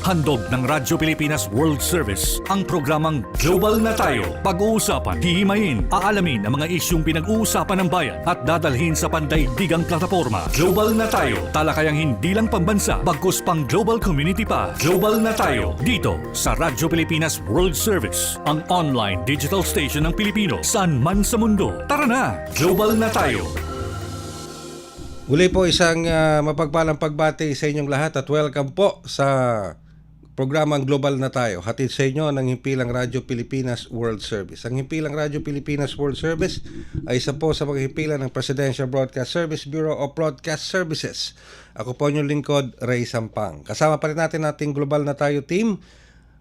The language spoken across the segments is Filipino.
Handog ng Radyo Pilipinas World Service ang programang Global na Tayo. Pag-uusapan, hihimayin, aalamin ang mga isyung pinag-uusapan ng bayan at dadalhin sa pandaigdigang plataforma. Global na Tayo, talakayang hindi lang pambansa, bagkus pang global community pa. Global na Tayo, dito sa Radyo Pilipinas World Service, ang online digital station ng Pilipino saan man sa mundo. Tara na, Global na Tayo! Muli po isang mapagpalang pagbati sa inyong lahat at welcome po sa programang Global na Tayo. Hatid sa inyo ng Himpilang Radyo Pilipinas World Service. Ang Himpilang Radyo Pilipinas World Service ay isa po sa mga himpilan ng Presidential Broadcast Service Bureau of Broadcast Services. Ako po inyong lingkod, Ray Sampang. Kasama pa rin natin ating Global na Tayo team.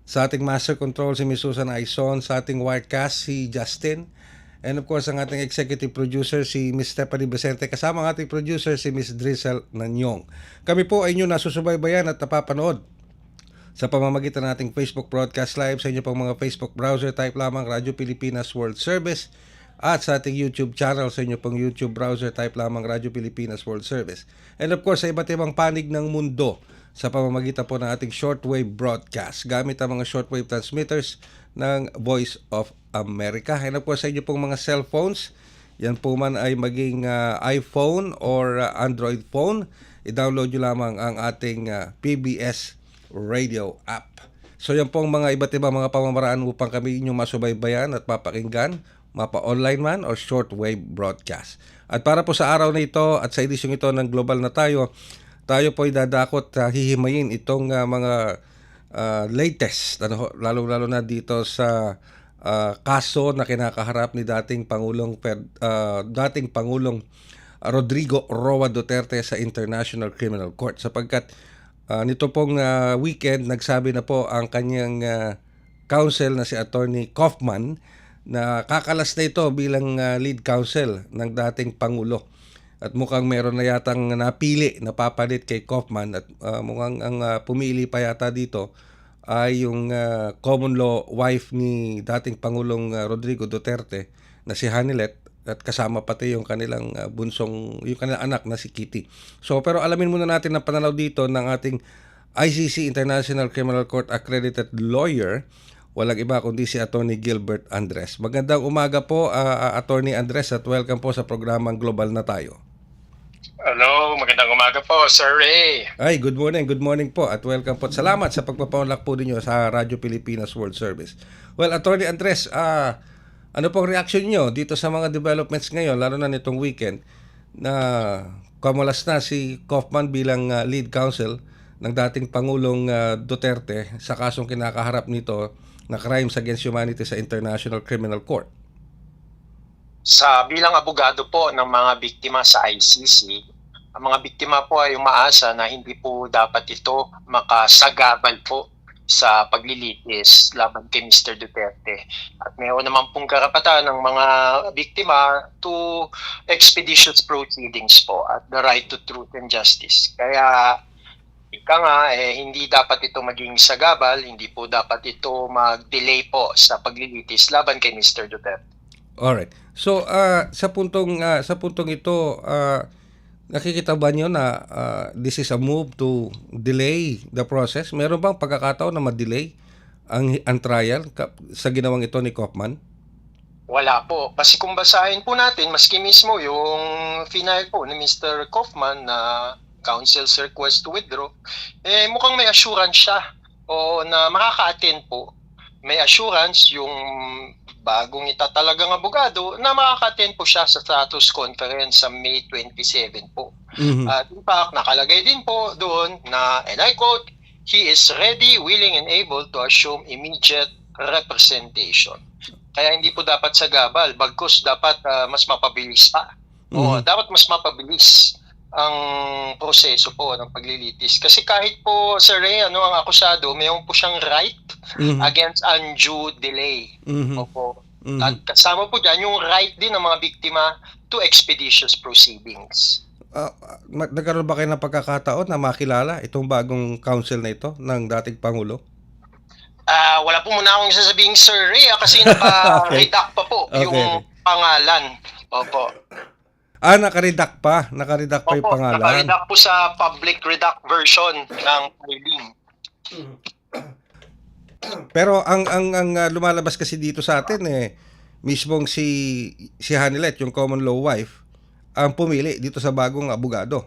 Sa ating Master Control si Ms. Susan Aizon, sa ating Wirecast si Justin, and of course ang ating Executive Producer si Ms. Stephanie Vicente, kasama ang ating producer si Ms. Drizzle Nanyong. Kami po ay inyo nasusubaybayan at napapanood sa pamamagitan ng ating Facebook Broadcast Live, sa inyo pong mga Facebook browser, type lamang Radyo Pilipinas World Service, at sa ating YouTube channel, sa inyo pong YouTube browser, type lamang Radyo Pilipinas World Service. And of course sa iba't ibang panig ng mundo sa pamamagitan po ng ating shortwave broadcast gamit ang mga shortwave transmitters ng Voice of America. And of course sa inyo pong mga cellphones, yan po man ay maging iPhone or Android phone, i-download nyo lamang ang ating PBS Radio app. So yan pong mga iba't ibang mga pamamaraan upang kami inyong masubaybayan at papakinggan, mapa-online man or shortwave broadcast. At para po sa araw na ito at sa edisyong ito ng Global na Tayo, tayo po ay dadakot hihimayin itong mga latest, lalo-lalo na dito sa kaso na kinakaharap ni dating Pangulong Rodrigo Roa Duterte sa International Criminal Court, sapagkat nito pong weekend nagsabi na po ang kanyang counsel na si Attorney Kaufman na kakalas na ito bilang lead counsel ng dating Pangulo. At mukhang meron na yatang napili na papalit kay Kaufman at mukhang ang pumili pa yata dito ay yung common law wife ni dating Pangulong Rodrigo Duterte na si Hanilet, at kasama pati yung kanilang yung kanilang anak na si Kitty. So pero alamin muna natin ang pananaw dito ng ating ICC International Criminal Court accredited lawyer, walang iba kundi si Attorney Gilbert Andres. Magandang umaga po Attorney Andres, at welcome po sa programang Global na Tayo. Hello, magandang umaga po, Sir Ray. Ay, good morning po at welcome po. Salamat sa pagpapaunlak po ninyo sa Radyo Pilipinas World Service. Well, Attorney Andres, ano pong reaction nyo dito sa mga developments ngayon, lalo na nitong weekend, na kumulas na si Kaufman bilang lead counsel ng dating Pangulong Duterte sa kasong kinakaharap nito na crimes against humanity sa International Criminal Court? Sa bilang abogado po ng mga biktima sa ICC, ang mga biktima po ay umaasa na hindi po dapat ito makasagabal po sa paglilitis laban kay Mr. Duterte. At mayroon naman pong karapatan ng mga biktima to expeditious proceedings po at the right to truth and justice. Kaya hindi dapat ito maging sagabal, hindi po dapat ito mag-delay po sa paglilitis laban kay Mr. Duterte. Alright. So sa puntong ito, nakikita ba niyo na this is a move to delay the process? Meron bang pagkakataon na ma-delay ang trial sa ginawang ito ni Kaufman? Wala po. Kasi kung basahin po natin, maski mismo yung final po ni Mr. Kaufman na counsel's request to withdraw, mukhang may assurance siya na makaka-attend po. May assurance yung bagong itatalagang abogado na makaka-attend po siya sa status conference sa May 27 po. Mm-hmm. At in fact, nakalagay din po doon na, and I quote, he is ready, willing, and able to assume immediate representation. Kaya hindi po dapat sagabal, bagkus dapat mas mapabilis pa. Mm-hmm. Dapat mas mapabilis ang proseso po ng paglilitis. Kasi kahit po, Sir Ray, ang akusado, mayroon po siyang right against undue delay. Opo. At kasama po dyan yung right din ng mga biktima to expeditious proceedings. Nagkaroon ba kayo ng pagkakataon na makilala itong bagong counsel na ito ng dating Pangulo? Wala po muna akong sasabihin, Sir Ray, kasi naka-redact pa po yung pangalan. Opo. Naka-redact pa. Naka-redact pa yung pangalan. Naka-redact po sa public redact version ng filing. Pero ang lumalabas kasi dito sa atin mismong si Hanilet, yung common law wife, ang pumili dito sa bagong abogado.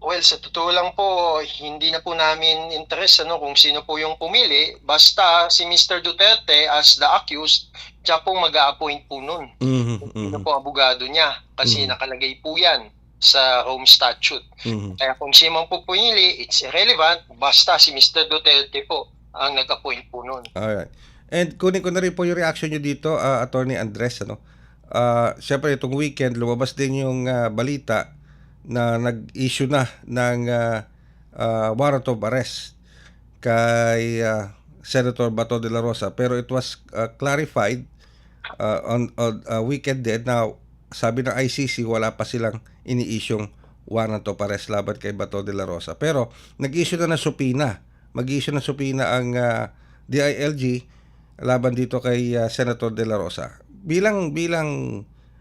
Well, sa totoo lang po, hindi na po namin interest kung sino po yung pumili. Basta si Mr. Duterte as the accused, siya po mag-a-appoint po nun. Sino po ang abogado niya. Kasi nakalagay po yan sa Rome Statute. Kaya kung sino po pumili, it's irrelevant. Basta si Mr. Duterte po ang nag-appoint po nun. Alright. And kunin ko na rin po yung reaction nyo dito, Attorney Andres. Siyempre, itong weekend, lumabas din yung balita na nag-issue na ng warrant of arrest kay Senator Bato de la Rosa. Pero it was clarified on weekend din na sabi ng ICC wala pa silang ini-issue'ng warrant of arrest laban kay Bato de la Rosa. Pero nag-issue na ng subpoena. Mag-issue ng subpoena ang DILG laban dito kay Senator de la Rosa. Bilang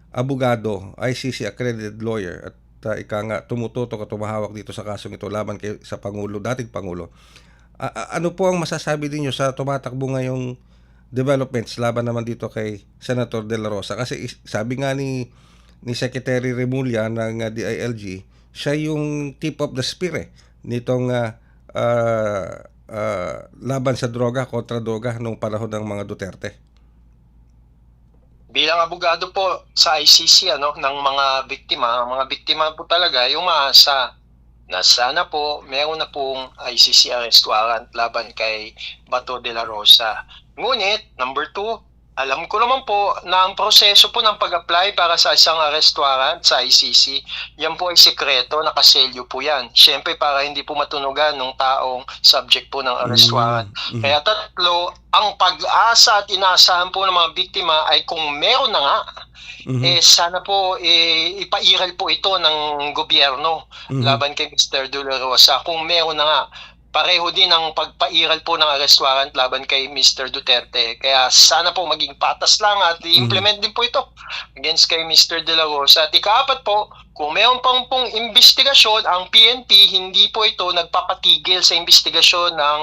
abogado, ICC accredited lawyer, at ika nga tumututok at tumahawak dito sa kasong ito laban kay sa Pangulo, dating Pangulo. Ano po ang masasabi niyo sa tumatakbo ngayong developments laban naman dito kay Senator de la Rosa? Kasi sabi nga ni Secretary Remulla ng DILG, siya yung tip of the spear nitong laban sa droga, kontra droga nung panahon ng mga Duterte. Bilang abogado po sa ICC ng mga biktima, ang mga biktima po talaga yung maasa na sana po meron na pong ICC arrest warrant laban kay Bato de la Rosa. Ngunit, number 2, alam ko naman po na ang proseso po ng pag-apply para sa isang arrest warrant sa ICC, yan po ay sekreto, nakaselyo po yan. Siyempre para hindi po matunugan ng taong subject po ng arrest warrant. Kaya tatlo, ang pag-asa at inaasahan po ng mga biktima ay kung meron na nga, sana po ipairal po ito ng gobyerno laban kay Mr. De la Rosa. Kung meron na nga, pareho din ang pagpairal po ng arrest warrant laban kay Mr. Duterte. Kaya sana po maging patas lang at i-implement din po ito against kay Mr. De la Rosa. At ikaapat po, kung mayroon pong investigasyon, ang PNP hindi po ito nagpapatigil sa investigasyon ng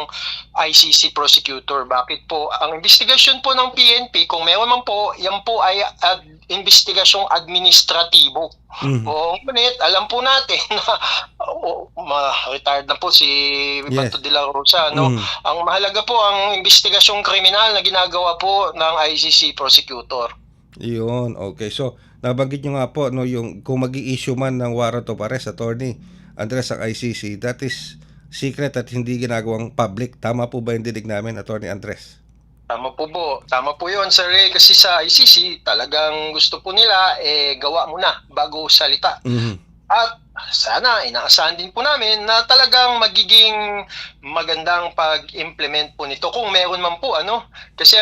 ICC prosecutor. Bakit po? Ang investigasyon po ng PNP, kung mayroon man po, yan po ay investigasyong administratibo. Ngunit alam po natin na retired na po si Bato de la Rosa. Ang mahalaga po ang investigasyong kriminal na ginagawa po ng ICC prosecutor. Yun, okay. So, nabanggit nyo nga po, yung kung mag-i-issue man ng warrant of arrest, Attorney Andres, ang ICC, that is secret at hindi ginagawang public. Tama po ba yung dinig namin, Attorney Andres? Tama po po. Tama po yun, sir. Kasi sa ICC, talagang gusto po nila, gawa muna bago salita. At sana, inaasahan din po namin na talagang magiging magandang pag-implement po nito kung meron man po. Kasi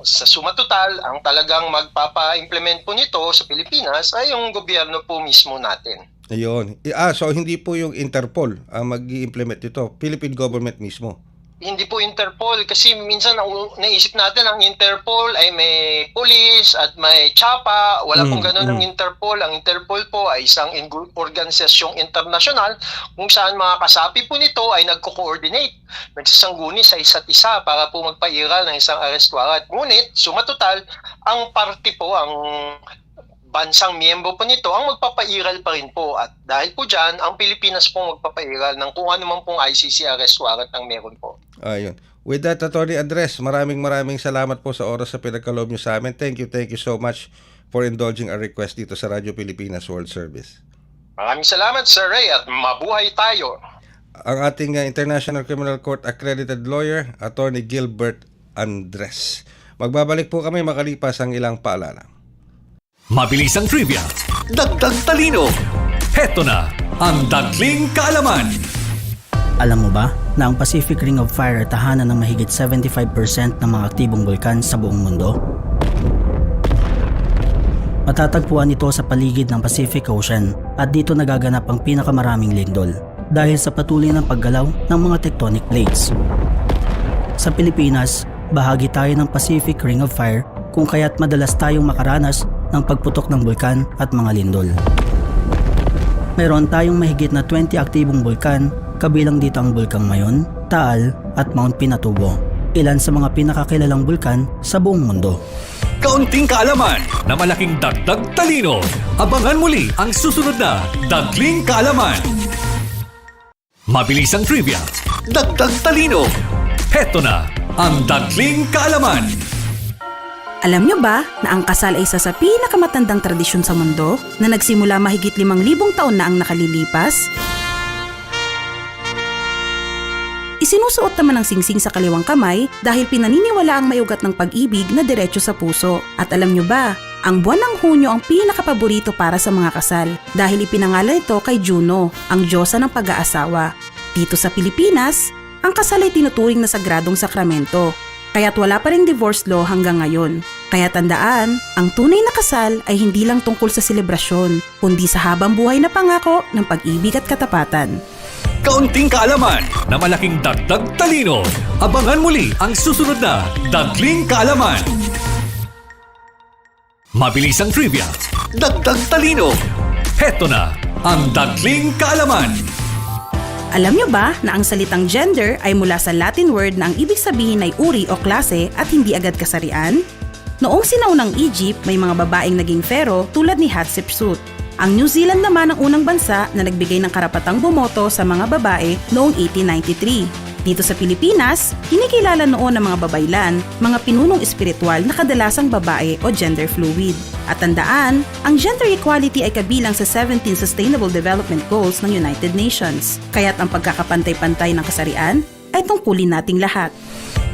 sa suma total, ang talagang magpapa-implement po nito sa Pilipinas ay yung gobyerno po mismo natin. Ayun. So hindi po yung Interpol ang mag-i-implement ito, Philippine government mismo? Hindi po Interpol kasi minsan naisip natin ang Interpol ay may police at may tsapa. Wala pong ganun ang Interpol. Ang Interpol po ay isang organisasyong internasyonal kung saan mga kasapi po nito ay nagko-coordinate, nagsasangguni sa isa't isa para po magpairal ng isang arrest warrant. Ngunit, suma total, ang party po, ang bansang miyembro po nito ang magpapairal pa rin po. At dahil po dyan, ang Pilipinas po magpapairal ng kung ano man pong ICC arrest warrant ang meron po. Ayun. With that, Attorney Andres, maraming salamat po sa oras sa pinagkaloob nyo sa amin. Thank you so much for indulging our request dito sa Radyo Pilipinas World Service. Maraming salamat, Sir Ray, at mabuhay tayo. Ang ating International Criminal Court accredited lawyer, Attorney Gilbert Andres. Magbabalik po kami makalipas ang ilang paalala. Mabilis ang trivia, dagdag talino. Heto na ang Dagling Kaalaman. Alam mo ba na ang Pacific Ring of Fire ay tahanan ng mahigit 75% ng mga aktibong bulkan sa buong mundo? Matatagpuan ito sa paligid ng Pacific Ocean at dito nagaganap ang pinakamaraming lindol dahil sa patuloy ng paggalaw ng mga tectonic plates. Sa Pilipinas, bahagi tayo ng Pacific Ring of Fire kung kaya't madalas tayong makaranas ng pagputok ng bulkan at mga lindol. Meron tayong mahigit na 20 aktibong bulkan, kabilang dito ang Bulkang Mayon, Taal at Mount Pinatubo, ilan sa mga pinakakilalang bulkan sa buong mundo. Kaunting kaalaman na malaking dagdag talino. Abangan muli ang susunod na Dagling Kaalaman. Mabilis ang trivia, dagdag talino. Heto na ang Dagling Kaalaman. Alam nyo ba na ang kasal ay isa sa pinakamatandang tradisyon sa mundo na nagsimula mahigit 5,000 taon na ang nakalilipas? Isinusuot naman ang singsing sa kaliwang kamay dahil pinaniniwala ang may ugat ng pag-ibig na diretso sa puso. At alam nyo ba, ang buwan ng Hunyo ang pinakapaborito para sa mga kasal dahil ipinangalan ito kay Juno, ang diyosa ng pag-aasawa. Dito sa Pilipinas, ang kasal ay tinuturing na sagradong sakramento, kaya't wala pa ring divorce law hanggang ngayon. Kaya tandaan, ang tunay na kasal ay hindi lang tungkol sa selebrasyon, kundi sa habang buhay na pangako ng pag-ibig at katapatan. Kaunting kaalaman na malaking dagdag talino. Abangan muli ang susunod na Dagling Kaalaman. Mabilis ang trivia, dagdag talino. Heto na ang Dagling Kaalaman. Alam nyo ba na ang salitang gender ay mula sa Latin word na ang ibig sabihin ay uri o klase at hindi agad kasarian? Noong sinaunang Egypt, may mga babaeng naging pharaoh tulad ni Hatshepsut. Ang New Zealand naman ang unang bansa na nagbigay ng karapatang bumoto sa mga babae noong 1893. Dito sa Pilipinas, kinikilala noon ng mga babaylan, mga pinunong espiritual na kadalasang babae o gender fluid. At tandaan, ang gender equality ay kabilang sa 17 Sustainable Development Goals ng United Nations. Kaya't ang pagkakapantay-pantay ng kasarian ay tungkulin nating lahat.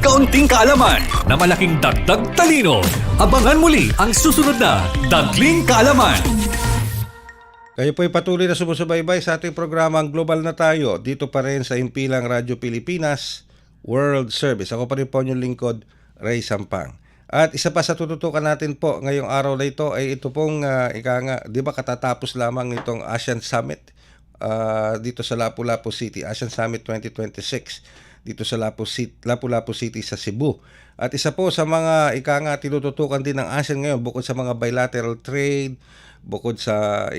Kaunting kaalaman na malaking dagdag talino. Abangan muli ang susunod na Dagling Kaalaman. Kayo po'y patuloy na sumusubaybay sa ating programang Global na Tayo dito pa rin sa Himpilang Radyo Pilipinas World Service. Ako pa rin po yung lingkod, Ray Sampang. At isa pa sa tututukan natin po ngayong araw na ito ay ito pong di ba katatapos lamang nitong ASEAN Summit dito sa Lapu-Lapu City, ASEAN Summit 2026 dito sa Lapu-Lapu City sa Cebu. At isa po sa mga tinututukan din ng ASEAN ngayon bukod sa mga bilateral trade, bukod sa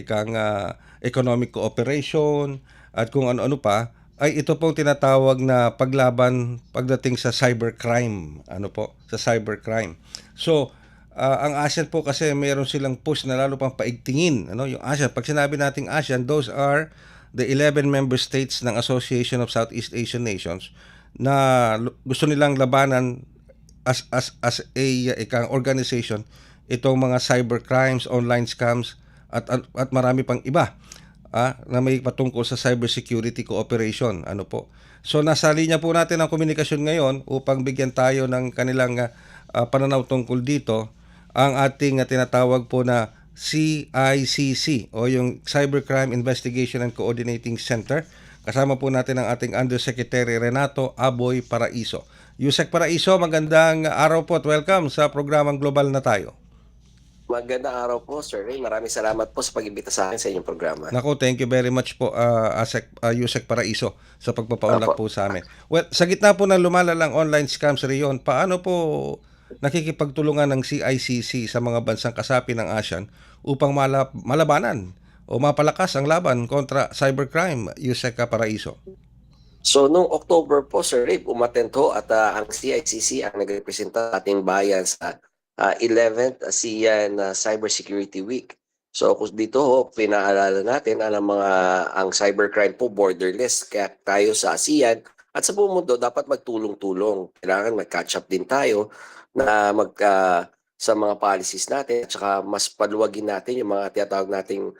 economic cooperation at kung ano-ano pa, ay ito pong tinatawag na paglaban pagdating sa cybercrime. Sa cybercrime. So, ang ASEAN po kasi mayroon silang push na lalo pang paigtingin. Yung ASEAN, pag sinabi nating ASEAN, those are the 11 member states ng Association of Southeast Asian Nations na gusto nilang labanan as a organization itong mga cybercrimes, online scams at marami pang iba na may patungkol sa cybersecurity cooperation. So nasa linya po natin ang komunikasyon ngayon upang bigyan tayo ng kanilang pananaw tungkol dito ang ating tinatawag po na CICC o yung Cybercrime Investigation and Coordinating Center. Kasama po natin ang ating Undersecretary Renato Aboy Paraiso. Yusek Paraiso, magandang araw po at welcome sa programang Global na Tayo. Magandang araw po, Sir Ray. Maraming salamat po sa pag-imbita sa akin sa inyong programa. Nako, thank you very much po, Yusek Paraiso, sa pagpapaunlak po sa amin. Well, sa gitna po ng lumalalang online scams riyon, paano po nakikipagtulungan ng CICC sa mga bansang kasapi ng ASEAN upang malabanan o mapalakas ang laban kontra cybercrime, Yusek Paraiso? So, noong October po, Sir Ray, umatento at ang CICC ang nagrepresenta ating bayan sa 11th ASEAN Cybersecurity Week. So, dito pinaalala natin ang cybercrime po borderless. Kaya tayo sa ASEAN at sa buong mundo dapat magtulong-tulong. Kailangan mag-catch up din tayo na sa mga policies natin at saka mas paluwagin natin yung mga tinatawag nating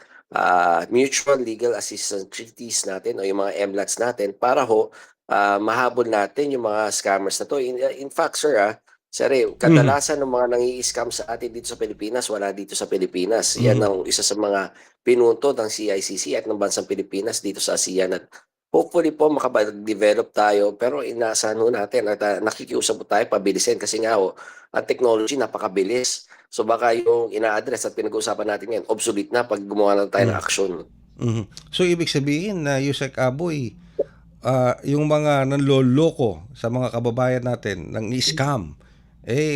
mutual legal assistance treaties natin o yung mga MLATs natin para mahabol natin yung mga scammers na to. In fact, sir, kadalasan ng mga nangi-scam sa atin dito sa Pilipinas, wala dito sa Pilipinas. Yan ang isa sa mga pinunto ng CICC at ng bansang Pilipinas dito sa ASEAN. At hopefully po makapag-develop tayo, pero inaasahan natin at nakikiusap tayo pabilisin kasi nga ang technology napakabilis. So baka yung ina-address at pinag-uusapan natin ngayon, obsolete na pag gumawa na tayo ng action. So ibig sabihin na Yusek Aboy, yung mga nanloloko sa mga kababayan natin ng scam,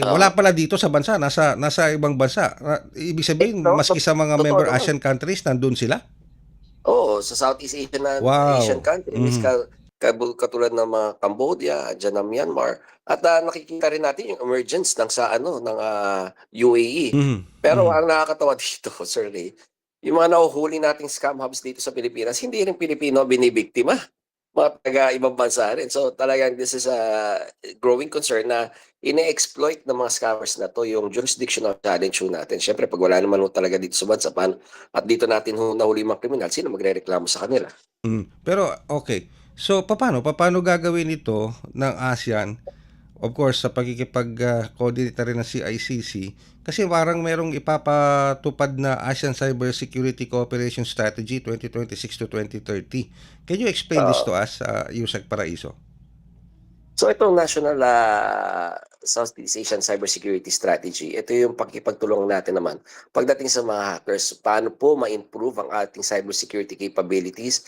wala pala dito sa bansa, nasa ibang bansa. Ibig sabihin, maski sa mga member ASEAN countries, nandun sila? Oo, sa Southeast Asian, Asian countries, katulad ng mga Cambodia, dyan ng Myanmar, at nakikita rin natin yung emergence ng sa ano ng UAE. Mhm. Pero Mhm. ang nakakatawa dito, Sir Ray, yung mga nahuhuli nating scam hubs dito sa Pilipinas, hindi rin Pilipino binibiktima, mga taga ibang bansa rin. So talagang this is a growing concern na ine-exploit ng mga scammers na to yung jurisdictional challenge ho natin. Siyempre, pag wala naman ho talaga dito sa bansa, paano, at dito natin ho nahuli yung mga kriminal, sino magrereklamo sa kanila? Pero okay. So paano gagawin ito ng ASEAN? Of course sa pagkikipag-coordinate rin ng CICC kasi parang merong ipapatupad na ASEAN Cyber Security Cooperation Strategy 2026 to 2030. Can you explain this to us, Yusek Paraiso? So itong National Southeast Asian Cybersecurity Strategy, ito yung pakikipagtulungan natin naman pagdating sa mga hackers, paano po ma-improve ang ating cybersecurity capabilities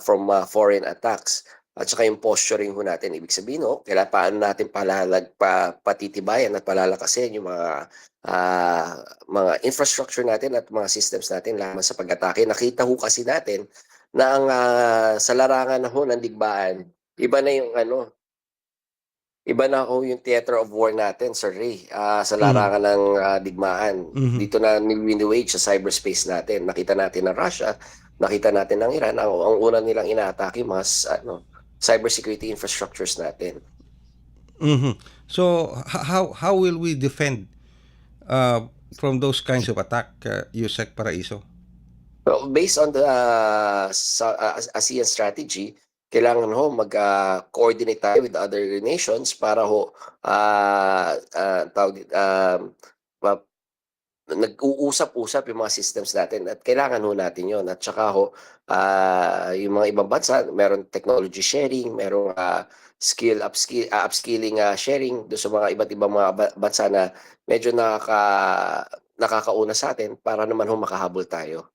from foreign attacks. At saka yung posturing ho natin, ibig sabihin kailangan paano natin patitibayan at palalakasin yung mga infrastructure natin at mga systems natin laban sa pag-atake. Nakita ho kasi natin na ang sa larangan ho ng digmaan, iba na yung iba na ho yung theater of war natin, Sir Ray, sa larangan ng digmaan. Mhm. Dito na wini-wage sa cyberspace natin. Nakita natin ng Russia, nakita natin ng Iran, ang una nilang inaatake cybersecurity infrastructures natin. Mhm. So how will we defend from those kinds of attack, Yusek Paraiso? So, based on the ASEAN strategy, kailangan mag-coordinate tayo with other nations para nag-uusap-usap yung mga systems natin at kailangan natin yon. At saka yung mga ibang bansa, meron technology sharing, merong upskilling sharing do sa mga iba't ibang mga bansa na medyo nakakauna sa atin para naman makahabol tayo.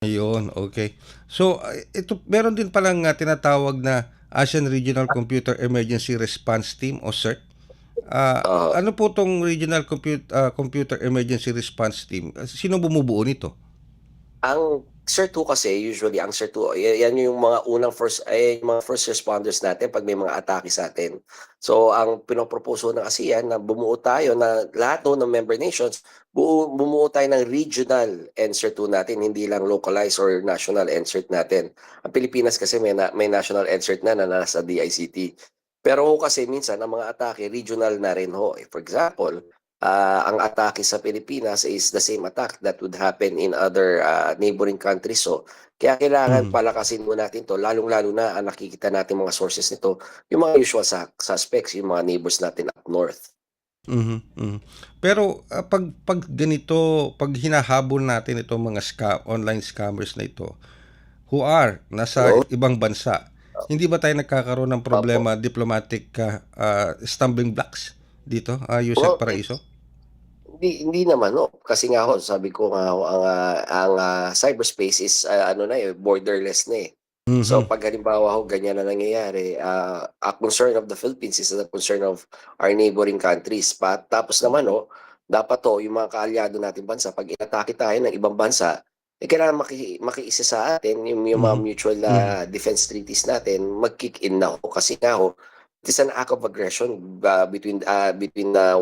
Ayun, okay. So, ito meron din palang tinatawag na ASEAN Regional Computer Emergency Response Team o CERT. Ano po tong Regional Computer Emergency Response Team? Sino bumubuo nito? Ang CERT kasi usually ang CERT yan yung mga yung mga first responders natin pag may mga atake sa atin. So ang pinopropose ng ASEAN na bumuo tayo na lahat ng member nations, bumuo tayo ng regional NCERT natin, hindi lang localized or national NCERT natin. Ang Pilipinas kasi may national NCERT na nasa DICT. Pero kasi minsan ang mga atake regional na rin ho. For example, ang atake sa Pilipinas is the same attack that would happen in other neighboring countries. So, kaya kailangan palakasin mo natin to, lalong-lalo na ang nakikita natin mga sources nito, yung mga usual suspects, yung mga neighbors natin up north. Mhm, mhm. Pero pag ganito, pag hinahabol natin itong mga online scammers na ito who are nasa ibang bansa, hindi ba tayo nagkakaroon ng problema, diplomatic stumbling blocks dito, Yusek Well, Paraiso? Hindi naman kasi nga sabi ko nga ang cyberspace is borderless na eh. So Mhm. pag halimbawa ganyan na nangyayari, a concern of the Philippines is a concern of our neighboring countries. Tapos naman dapat yung mga kaalyado nating bansa, pag inatake tayo ng ibang bansa, kailangan makiisa sa atin yung mga Mhm. mutual defense treaties natin, mag-kick in na kasi nga it is an act of aggression between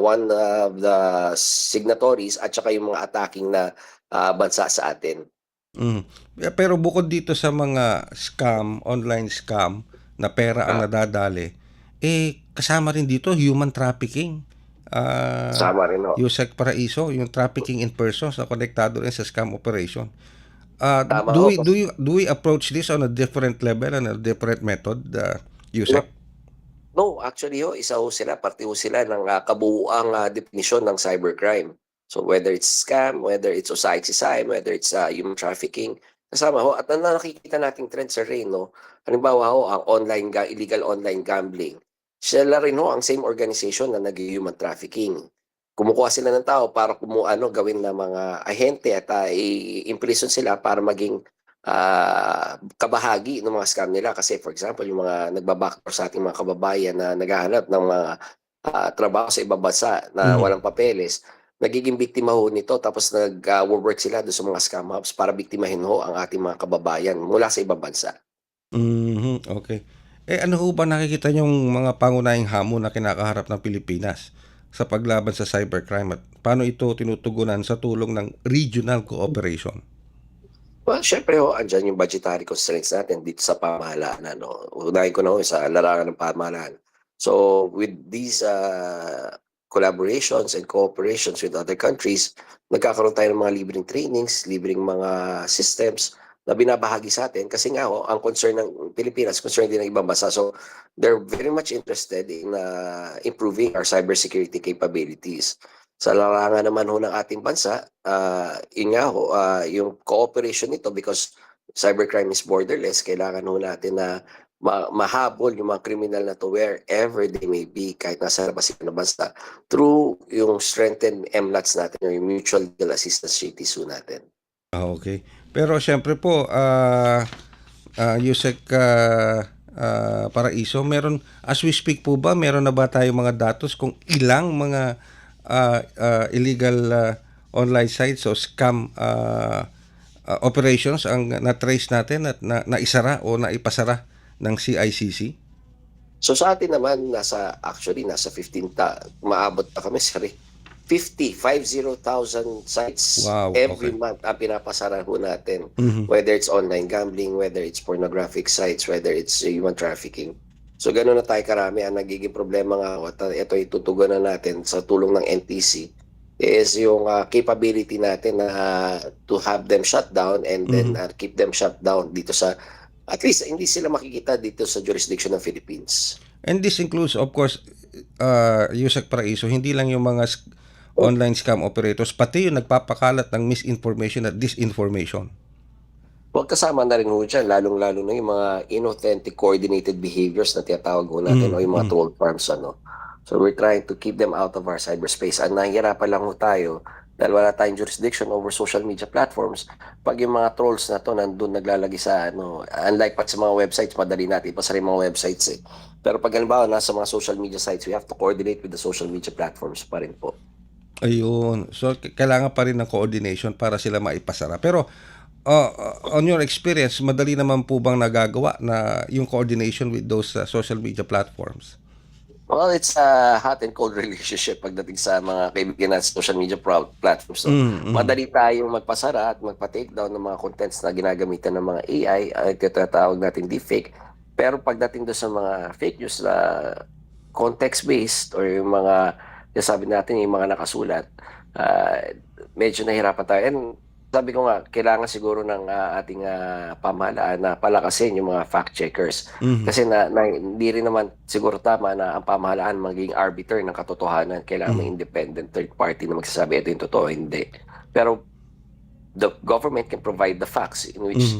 one of the signatories at saka yung mga attacking na bansa sa atin. Mhm. Pero bukod dito sa mga online scam na pera ang nadadali, kasama rin dito human trafficking. Sama rin Yusek Paraiso, yung trafficking in persons na konektado rin sa scam operation. Tama Do we approach this on a different level and a different method, Yusek? No, actually isa sila, parte sila ng kabuuang definisyon ng cybercrime. So whether it's scam, whether it's CICSIM, whether it's human trafficking, kasama at ang nakikita nating trend sa rin, halimbawa ang illegal online gambling, sila rin ang same organization na nag-human trafficking. Kumukuha sila ng tao para gawin na mga ahente at i-imprison sila para maging kabahagi ng mga scam nila. Kasi for example, yung mga nagbabackdoor sa ating mga kababayan na naghahanap ng mga trabaho sa ibang bansa na walang papeles, nagiging biktima nito tapos nag-work sila doon sa mga scam hubs para biktimahin ang ating mga kababayan mula sa ibang bansa. Okay. Ano ho ba nakikita niyong mga pangunahing hamon na kinakaharap ng Pilipinas sa paglaban sa cybercrime at paano ito tinutugunan sa tulong ng regional cooperation? Well, syempre ho, andiyan yung budgetary constraints natin dito sa pamahalaan, ano. Unahin ko na ho sa larangan ng pamahalaan. So, with these collaborations and cooperations with other countries, nagkakaroon tayo ng mga libreng trainings, libreng mga systems na binabahagi sa atin kasi nga ho, ang concern ng Pilipinas, concern din ng ibang bansa. So, they're very much interested in improving our cybersecurity capabilities. Sa larangan naman ho ng ating bansa, yun nga ho, yung cooperation nito because cybercrime is borderless, kailangan ho natin na mahabol yung mga kriminal na to wherever they may be, kahit nasa labas sila ng bansa, through yung strengthened MLATs natin or yung mutual legal assistance treaties ho natin. Okay. Pero siyempre po, Yusek Paraiso, meron, as we speak po ba, meron na ba tayong mga datos kung ilang mga illegal online sites o scam operations ang na-trace natin at naisara o naipasara ng CICC? So sa atin naman, actually, nasa 15, maabot na kami, 50,000 sites Wow, every okay. month ang pinapasara ho natin. Mhm. Whether it's online gambling, whether it's pornographic sites, whether it's human trafficking. So gano'n na tayo karami. Ang nagiging problema nga, at ito itutugunan natin sa tulong ng NTC, is yung capability natin na to have them shut down and then keep them shut down dito sa, at least hindi sila makikita dito sa jurisdiction ng Philippines. And this includes, of course, Yusek Paraiso, hindi lang yung mga online scam operators, pati yung nagpapakalat ng misinformation at disinformation. Huwag kasama na rin ho dyan, lalong-lalo na yung mga inauthentic coordinated behaviors na tinatawag ho natin o yung mga troll farms. Ano. So we're trying to keep them out of our cyberspace. Ang nahihirapan lang ho tayo dahil wala tayong jurisdiction over social media platforms. Pag yung mga trolls na to nandun naglalagay sa unlike pa sa mga websites, madali natin pa sa rin mga websites eh. Pero pag halimbawa nasa mga social media sites, we have to coordinate with the social media platforms pa rin po. Ayun. So, kailangan pa rin ng coordination para sila maipasara. Pero, on your experience, madali naman po bang nagagawa na yung coordination with those social media platforms? Well, it's a hot and cold relationship pagdating sa mga kaibigan natin sa social media platforms. So, madali tayong magpasara at magpa-take down ng mga contents na ginagamitan ng mga AI, ay tinatawag natin deepfake. Pero pagdating doon sa mga fake news na context-based or yung mga, sabi natin, yung mga nakasulat, medyo nahirapan tayo. And sabi ko nga, kailangan siguro ng ating pamahalaan na palakasin yung mga fact-checkers. Kasi hindi rin naman siguro tama na ang pamahalaan maging arbiter ng katotohanan. Kailangan may independent third party na magsasabi ito yung totoo, hindi. Pero the government can provide the facts in which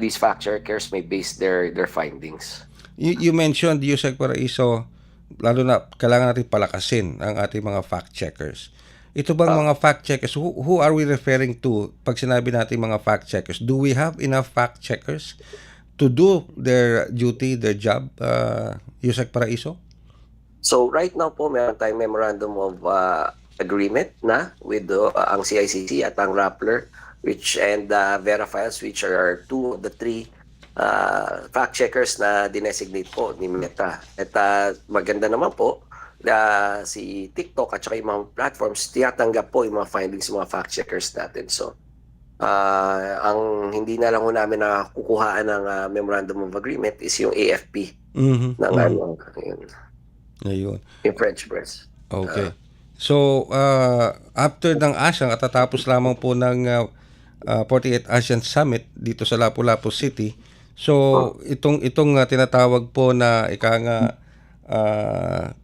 these fact-checkers may base their findings. You mentioned, Yusek Paraiso, lalo na kailangan natin palakasin ang ating mga fact-checkers. Ito bang mga fact-checkers, who are we referring to pag sinabi natin mga fact-checkers? Do we have enough fact-checkers to do their duty, their job, Yusek Paraiso? So right now po, meron tayong memorandum of agreement na with ang CICC at ang Rappler, and Verifiles, which are two of the three fact-checkers na dinesignate po ni Meta. At maganda naman po, si TikTok at saka yung mga platforms, tinatanggap po yung mga findings ng mga fact-checkers natin. So, ang hindi na lang ho namin na kukuhaan ng memorandum of agreement is yung AFP ng Ayun. yung French press. Okay. So, after ng ASEAN, at tatapos lamang po ng 48th ASEAN Summit dito sa Lapu-Lapu City. So, itong tinatawag po na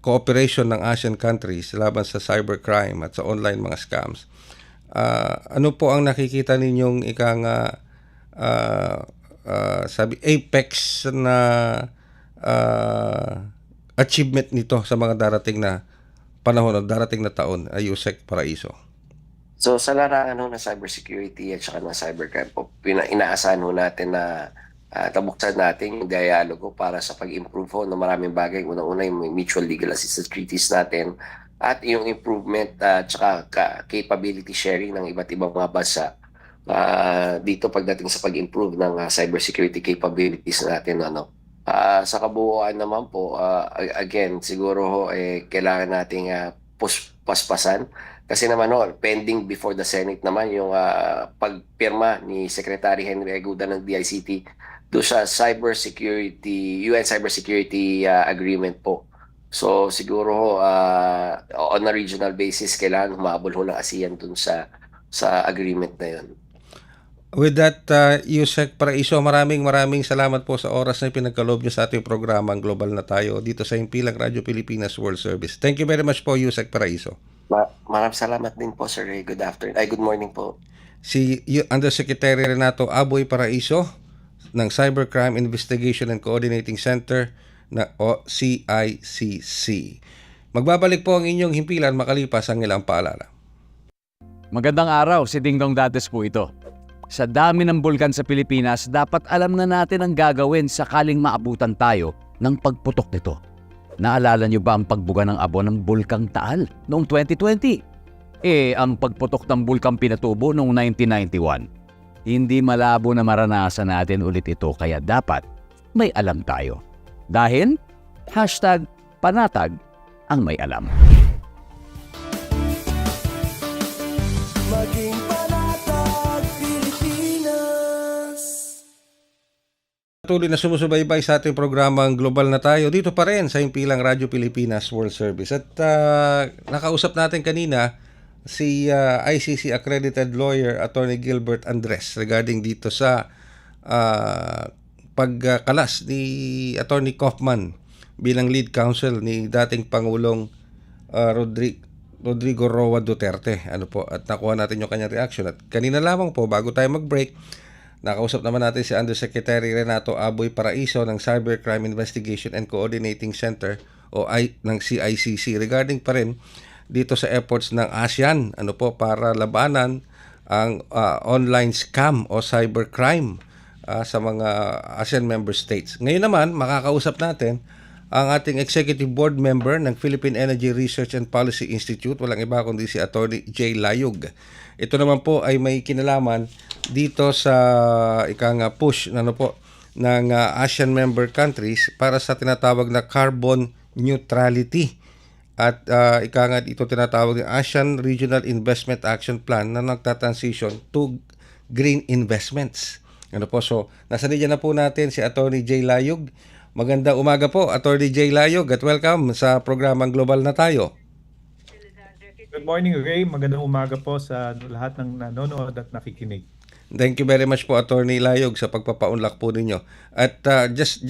cooperation ng ASEAN countries laban sa cybercrime at sa online mga scams. Ano po ang nakikita ninyong sabi apex na achievement nito sa mga darating na panahon o darating na taon, Yusek Paraiso? So sa larangan ng cybersecurity at saka ng cybercrime po, inaasahan natin na tabuksan natin yung dialogo para sa pag-improve ng maraming bagay. Unang-una yung mutual legal assistance treaties natin at yung improvement at saka capability sharing ng iba't ibang mga bansa dito pagdating sa pag-improve ng cybersecurity capabilities natin, ano. Sa kabuuan naman po, again, siguro ho, kailangan nating paspasan kasi naman ho, pending before the Senate naman yung pagpirma ni Secretary Henry Aguda ng DICT do sa cybersecurity, UN cybersecurity agreement po. So siguro ho, on a regional basis, kailangan humabol ho ng ASEAN dun sa agreement na yun. With that, Yusek Paraiso, maraming salamat po sa oras na pinagkaloob niyo sa ating programang Global na Tayo dito sa Himpilang Radyo Pilipinas World Service. Thank you very much po, Yusek Paraiso. Maraming salamat din po, sir. Good afternoon. Good morning po. Si Undersecretary Renato Aboy Paraiso ng Cybercrime Investigation and Coordinating Center o CICC. Magbabalik po ang inyong himpilan makalipas ang ilang paalala. Magandang araw, si Dingdong Dates po ito. Sa dami ng bulkan sa Pilipinas, dapat alam na natin ang gagawin sakaling maabutan tayo ng pagputok nito. Naalala niyo ba ang pagbuga ng abo ng Bulkang Taal noong 2020? Ang pagputok ng Bulkang Pinatubo noong 1991. Hindi malabo na maranasan natin ulit ito kaya dapat may alam tayo. Dahil #panatag ang may alam. Maging panatag Pilipinas. Patuloy na sumusubaybay sa ating programang Global na Tayo dito pa rin sa Himpilang Radyo Pilipinas World Service. At nakausap natin kanina si ICC accredited lawyer Attorney Gilbert Andres regarding dito sa pagkalas ni Attorney Kaufman bilang lead counsel ni dating Pangulong Rodrigo Roa Duterte. Ano po, at nakuha natin yung kanyang reaction. At kanina lamang po, bago tayo mag-break, nakausap naman natin si Undersecretary Renato Aboy Paraiso ng Cybercrime Investigation and Coordinating Center ng CICC regarding pa rin dito sa efforts ng ASEAN para labanan ang online scam o cybercrime sa mga ASEAN member states. Ngayon naman, makakausap natin ang ating executive board member ng Philippine Energy Research and Policy Institute, walang iba kundi si Attorney Jay Layug. Ito naman po ay may kinalaman dito sa push ng ASEAN member countries para sa tinatawag na carbon neutrality. At ito tinatawag ng ASEAN Regional Investment Action Plan na nagtatransition to green investments. So nasa linya na po natin si Attorney Jay Layug. Magandang umaga po, Attorney Jay Layug, at welcome sa programang Global na Tayo. Good morning, Ray. Magandang umaga po sa lahat ng nanonood at nakikinig. Thank you very much po, Attorney Layug, sa pagpapaunlak po ninyo. At just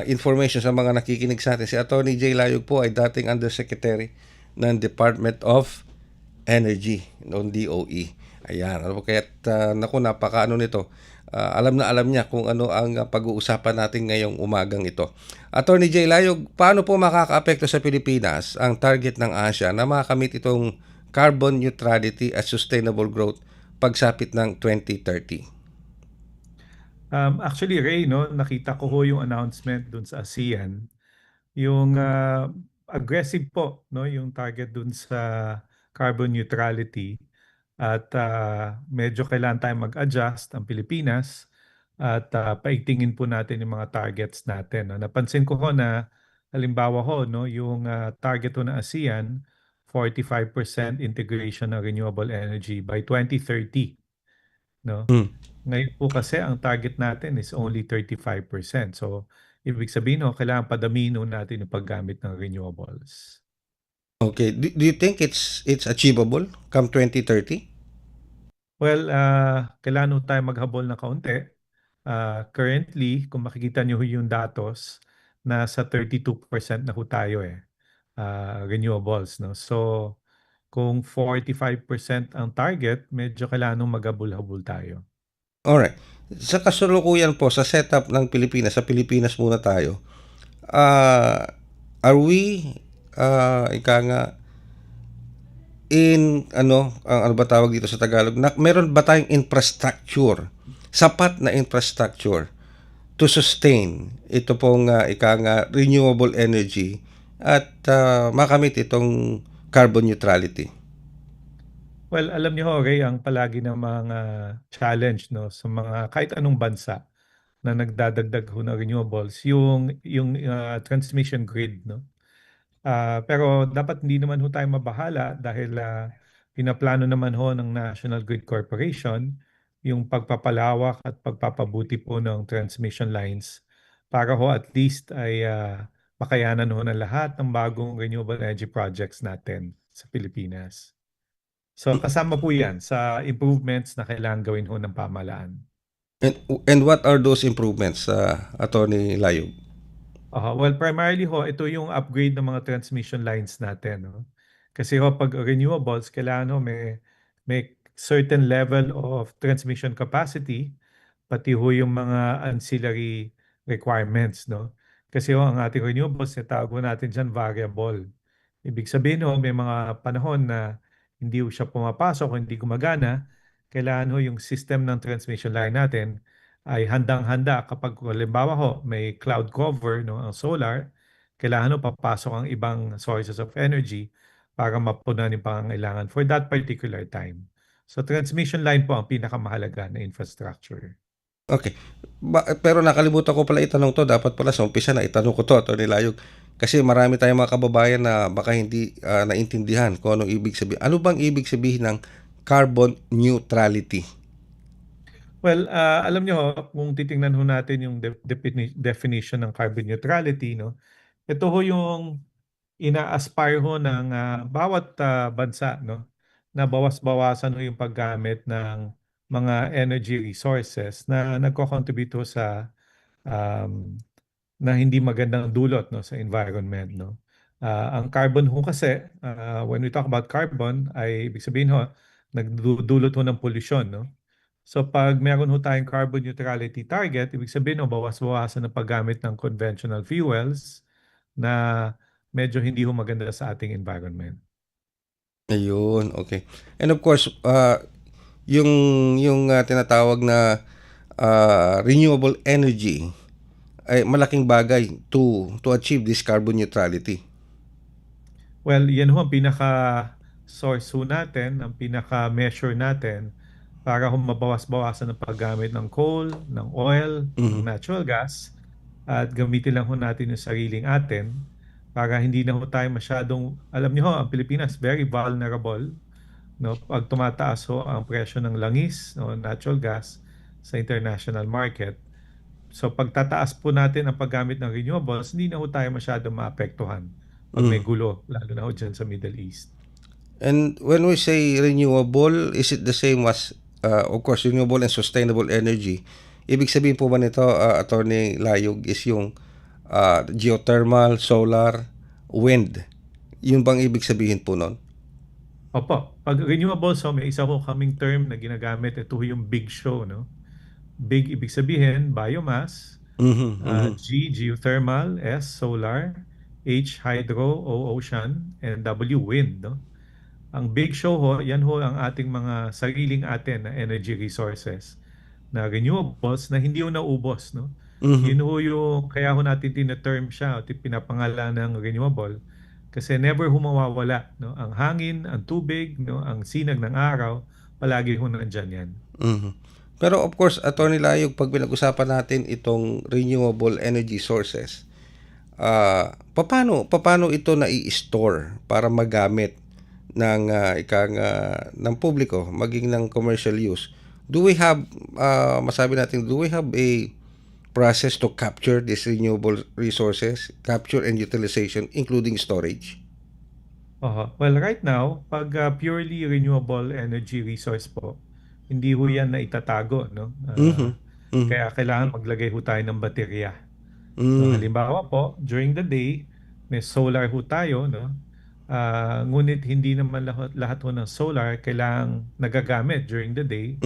information sa mga nakikinig sa atin. Si Attorney Jay Layug po ay dating Undersecretary ng Department of Energy, noong DOE. Ayan, kaya't napaka nito. Alam niya kung ano ang pag-uusapan natin ngayong umagang ito. Attorney Jay Layug, paano po makakaapekto sa Pilipinas ang target ng ASEAN na makamit itong carbon neutrality at sustainable growth pagsapit ng 2030? Actually, Ray, nakita ko yung announcement dun sa ASEAN. Yung aggressive po, yung target dun sa carbon neutrality. At medyo kailangan tayong mag-adjust ang Pilipinas at paigtingin po natin yung mga targets natin. Napansin ko na halimbawa yung target ng ASEAN, 45% integration ng renewable energy by 2030. Ngayon po kasi ang target natin is only 35%. So ibig sabihin kailangan padamihin natin yung paggamit ng renewables. Okay, do you think it's achievable come 2030? Well, kailangan tayo maghabol na kaunti. Currently, kung makikita nyo yung datos, nasa 32% na ho tayo renewables. So, kung 45% ang target, medyo kailangan maghabol-habol tayo. Alright. Sa kasalukuyan po, sa setup ng Pilipinas, sa Pilipinas muna tayo, are we, ano ba tawag dito sa Tagalog, meron ba tayong infrastructure, sapat na infrastructure to sustain ito pong renewable energy at makamit itong carbon neutrality? Well, alam niyo ho, Ray, ang palagi ng mga challenge, no, sa mga kahit anong bansa na nagdadagdag ho ng renewables, yung transmission grid, no. Pero dapat hindi naman ho tayo mabahala dahil pinaplano naman ho ng National Grid Corporation yung pagpapalawak at pagpapabuti po ng transmission lines para ho at least ay makayanan ho ng lahat ng bagong renewable energy projects natin sa Pilipinas. So kasama po yan sa improvements na kailangan gawin ho ng pamahalaan. And what are those improvements, Attorney Layog? Well, primarily ho, ito yung upgrade ng mga transmission lines natin, no? Kasi ho, pag renewables, kailangan ho may certain level of transmission capacity, pati ho yung mga ancillary requirements, no? Kasi ho, ang ating renewables, tawag ho natin dyan variable. Ibig sabihin ho, may mga panahon na hindi ho siya pumapasok o hindi gumagana, kailangan ho yung system ng transmission line natin ay handang-handa kapag halimbawa ho may cloud cover, no, ang solar, kailangan ho papasok ang ibang sources of energy para mapunan yung pangangailangan for that particular time. So transmission line po ang pinakamahalaga na infrastructure. Okay. Pero nakalimutan ko pala itanong to. Dapat pala sa umpisa na itanong ko to, Attorney Layog. Kasi marami tayong mga kababayan na baka hindi naintindihan kung anong ibig sabihin. Ano bang ibig sabihin ng carbon neutrality? Well, alam niyo ho, kung titingnan ho natin yung definition ng carbon neutrality, no, ito ho yung ina-aspire ho ng bawat bansa, no, na bawas-bawasan ho yung paggamit ng mga energy resources na nagko-contribute ho sa um, na hindi magandang dulot, no, sa environment, no. Ang carbon ho kasi, when we talk about carbon, ay ibig sabihin ho, nagdudulot ho ng pollution, no. So pag meron ho tayong carbon neutrality target, ibig sabihin ho, bawas-bawasan ang paggamit ng conventional fuels na medyo hindi ho maganda sa ating environment. Ayun, okay. And of course, yung tinatawag na renewable energy ay malaking bagay to achieve this carbon neutrality. Well, yan ho ang pinaka-source ho natin, ang pinaka-measure natin para ho mabawas-bawasan ang paggamit ng coal, ng oil, ng natural gas, at gamitin lang ho natin yung sariling atin para hindi na ho tayo masyadong, alam niyo ho, ang Pilipinas very vulnerable, no, pag tumataas ho ang presyo ng langis, no, natural gas sa international market. So pagtataas po natin ang paggamit ng renewables, hindi na ho tayo masyadong maapektuhan pag may gulo, lalo na ho dyan sa Middle East. And when we say renewable, is it the same as, of course, renewable and sustainable energy? Ibig sabihin po ba nito, Attorney Layog, is yung geothermal, solar, wind? Yun bang ibig sabihin po nun? Opo, pag renewables, so may isa ho kaming term na ginagamit, ito ho yung big show, no? Big ibig sabihin, biomass, geothermal, S, solar, H, hydro, O, ocean, and W, wind, no? Ang big show ho, yan ho ang ating mga sariling atin na energy resources na renewables na hindi ho naubos, no? Yun ho yung, kaya ho natin tina-term siya, o pinapangalan ng renewable, kasi never ho mawawala, no? Ang hangin, ang tubig, no? Ang sinag ng araw, palagi ho nandyan yan. Pero of course, Attorney Layog, pag pinag-usapan natin itong renewable energy sources, paano ito na-i-store para magamit ng ng publiko, maging ng commercial use? Do we have do we have a process to capture these renewable resources, capture and utilization, including storage? Well, right now, pag purely renewable energy resource po, hindi ho yan na itatago, no? Kaya kailangan maglagay ho tayo ng baterya. So, halimbawa po, during the day, may solar ho tayo, no? Ngunit hindi naman lahat ho ng solar kailangang nagagamit during the day.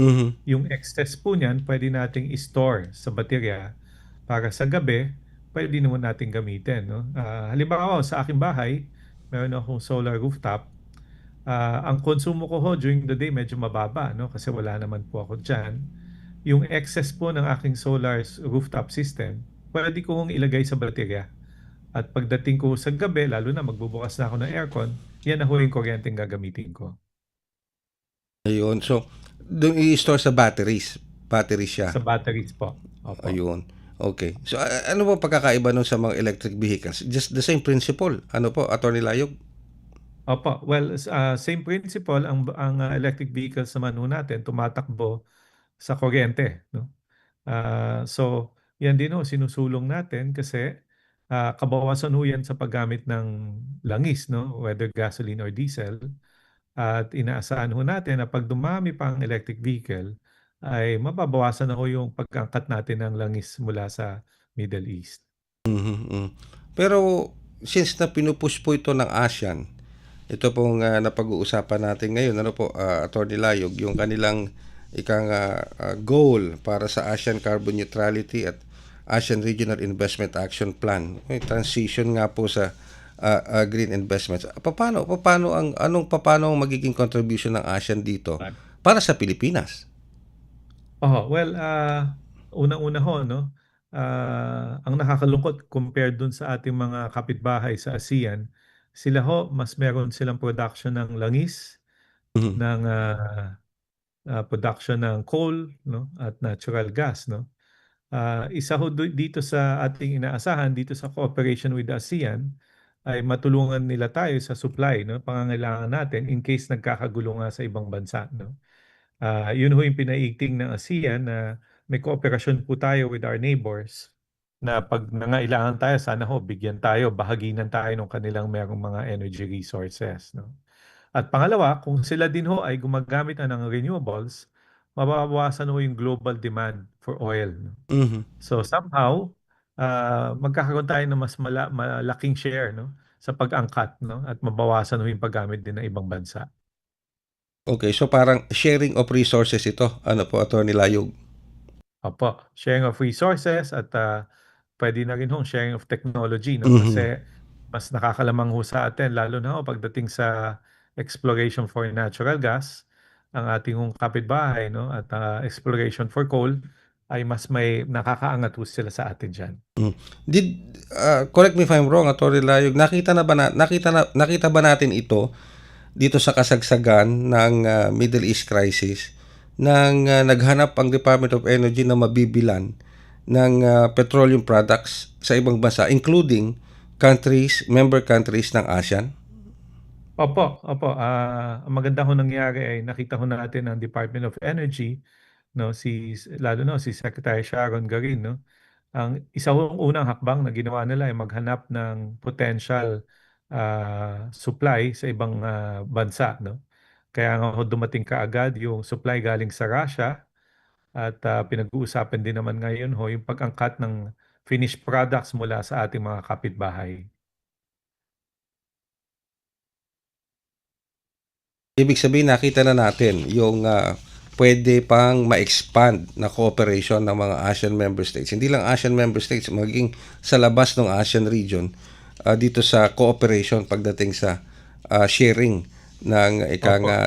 Yung excess po niyan, pwede nating i-store sa baterya para sa gabi, pwede naman natin gamitin, no? Halimbawa, sa aking bahay, meron akong solar rooftop. Ang konsumo ko ho during the day medyo mababa, no? Kasi wala naman po ako dyan. Yung excess po ng aking solar rooftop system, pwede ko hong ilagay sa baterya. At pagdating ko sa gabi, lalo na magbubukas na ako ng aircon, yan na ho yung kuryenteng gagamitin ko. Ayun. So, doon i-store sa batteries. Batteries siya. Sa batteries po. Opo. Ayun. Okay. So, ano po pagkakaiba nun sa mga electric vehicles? Just the same principle. Ano po, Attorney Layog? Opo. Well, same principle. Ang electric vehicles naman ho natin tumatakbo sa kuryente, no? So, yan din ho, sinusulong natin kasi kabawasan ho yan sa paggamit ng langis, no? Whether gasoline or diesel. At inaasahan ho natin na pag dumami pa ang electric vehicle, ay mababawasan na ho yung pag-angkat natin ng langis mula sa Middle East. Mhm, mm. Pero since na pinupush po ito ng ASEAN, ito pong napag-uusapan natin ngayon, ano po, Attorney Layog, yung kanilang goal para sa ASEAN Carbon Neutrality at ASEAN Regional Investment Action Plan. May transition nga po sa green investments. Paano ang magiging contribution ng ASEAN dito para sa Pilipinas? Well, unang-una ho, no? Ang nakakalungkot compared dun sa ating mga kapitbahay sa ASEAN, sila ho, mas meron silang production ng langis, Mhm. ng production ng coal, no? At natural gas, no? Isa ho dito sa ating inaasahan, dito sa cooperation with ASEAN, ay matulungan nila tayo sa supply, no? Pangangailangan natin in case nagkakagulo nga sa ibang bansa, no? Yun ho yung pinaiigting ng ASEAN na may kooperasyon po tayo with our neighbors na pag nangailangan tayo, sana ho, bigyan tayo, bahaginan tayo ng kanilang merong mga energy resources, no? At pangalawa, kung sila din ho ay gumagamit na ng renewables, mababawasan ho yung global demand for oil, no? Mhm. So somehow, magkakaroon tayo ng mas malaking share, no, sa pag-angkat, no, at mabawasan ho yung paggamit din ng ibang bansa. Okay, so parang sharing of resources ito. Ano po, Attorney Layog? Opo, sharing of resources at pwede na rin hong sharing of technology, no? Mhm. Kasi mas nakakalamang ho sa atin, lalo na ho pagdating sa exploration for natural gas, ang ating hong kapitbahay, no? At exploration for coal, ay mas may nakakaangat ho sila sa atin dyan. Mm. Correct me if I'm wrong, Attorney Layog, nakita ba natin ito dito sa kasagsagan ng Middle East crisis nang naghanap ang Department of Energy na mabibilan ng petroleum products sa ibang bansa, including member countries ng ASEAN? Opo. Ang maganda ho nangyari ay nakita ho natin ang Department of Energy, no, lalo na si Secretary Sharon Garin, no. Ang isa hong unang hakbang na ginawa nila ay maghanap ng potential supply sa ibang bansa, no. Kaya nga ho dumating kaagad yung supply galing sa Russia at pinag-uusapan din naman ngayon ho yung pag-angkat ng finished products mula sa ating mga kapitbahay. Ibig sabihin, nakita na natin yung pwede pang ma-expand na cooperation ng mga ASEAN member states. Hindi lang ASEAN member states, maging sa labas ng ASEAN region dito sa cooperation pagdating sa sharing ng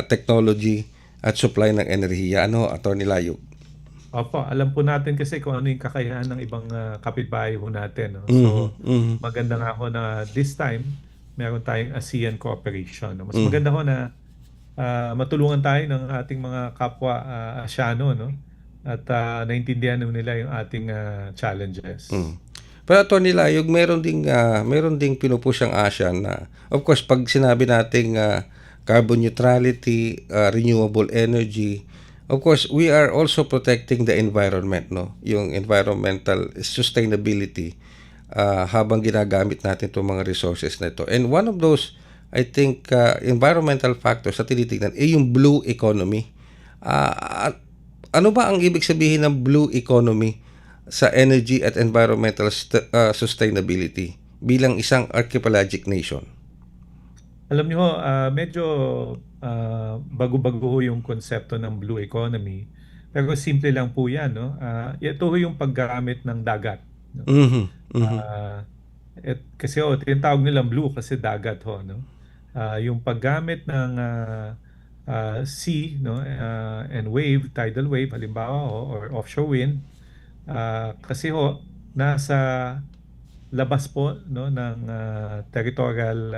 technology at supply ng enerhiya. Ano, Attorney Layog? Opo, alam po natin kasi kung ano yung kakayahan ng ibang kapitbahay ho natin, no? Mhm, So, mhm, maganda nga ho na this time, meron tayong ASEAN cooperation, no? Mas mhm. maganda ho na matulungan tayo ng ating mga kapwa Asyano, no? At naintindihan nila yung ating challenges. Mm. Pero Attorney Layog, meron ding pinupush ang ASEAN na, of course, pag sinabi nating carbon neutrality, renewable energy, of course, we are also protecting the environment, no? Yung environmental sustainability habang ginagamit natin itong mga resources na ito. And one of those, I think, environmental factors na tinitignan yung blue economy. Ano ba ang ibig sabihin ng blue economy sa energy at environmental sustainability bilang isang archipelagic nation? Alam niyo ho, medyo bago-bago ho yung konsepto ng blue economy. Pero simple lang po yan, no? Ito ho yung paggamit ng dagat, no? Mhm, mhm. Kasi ho, tinatawag nilang blue kasi dagat ho, no? Yung paggamit ng sea, no, and wave, tidal wave, halimbawa ho, or offshore wind, kasi ho, nasa labas po, no, ng territorial,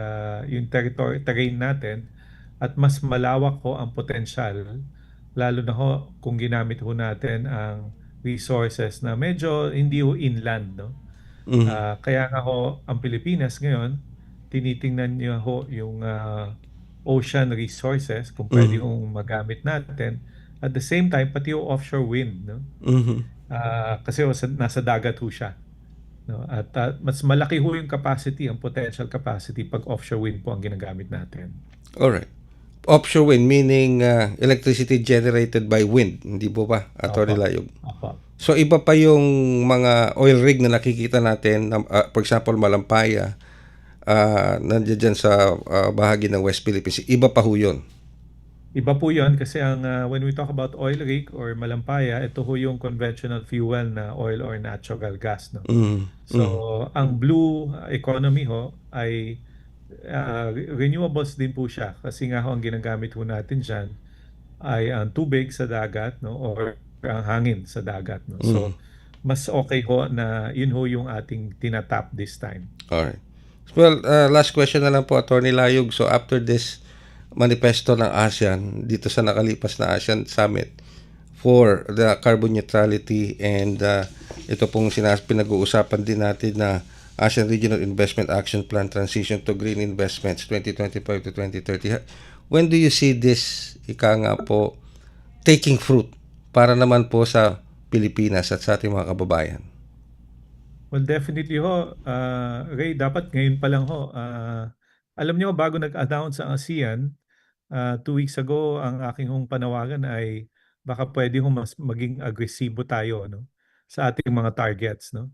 yung terrain natin, at mas malawak ho ang potensyal, lalo na ho kung ginamit ho natin ang resources na medyo hindi ho inland, no? Kaya nga ho ang Pilipinas ngayon, tinitingnan niyo ho yung ocean resources kung pwede hong magamit natin. At the same time, pati yung offshore wind, no? Kasi ho, nasa dagat ho siya. No? At mas malaki ho yung capacity, ang potential capacity pag offshore wind po ang ginagamit natin. Alright. Offshore wind meaning electricity generated by wind, hindi po ba, Atty. Opo. Layog? Opo. So iba pa yung mga oil rig na nakikita natin, for example, Malampaya, nandiyan dyan sa bahagi ng West Philippines. Iba pa ho yun. Iba po yun kasi ang when we talk about oil rig or Malampaya, ito ho yung conventional fuel na oil or natural gas. No? So, ang blue economy ho ay renewables din po siya kasi nga ho ang ginagamit ho natin dyan ay ang tubig sa dagat, no, or ang hangin sa dagat, no. So mas okay ho na yun ho yung ating tinatap this time. Alright. Well, last question na lang po, Atty. Layog. So after this manifesto ng ASEAN dito sa nakalipas na ASEAN Summit for the carbon neutrality and ito pong pinag-uusapan din natin na ASEAN Regional Investment Action Plan Transition to Green Investments 2025 to 2030. When do you see this, ika nga po, taking fruit para naman po sa Pilipinas at sa ating mga kababayan? Well, definitely ho, Ray, dapat ngayon pa lang ho. Alam niyo, bago nag-announce ang ASEAN, 2 weeks ago, ang aking hong panawagan ay baka pwede ho mas maging agresibo tayo, no, sa ating mga targets, no.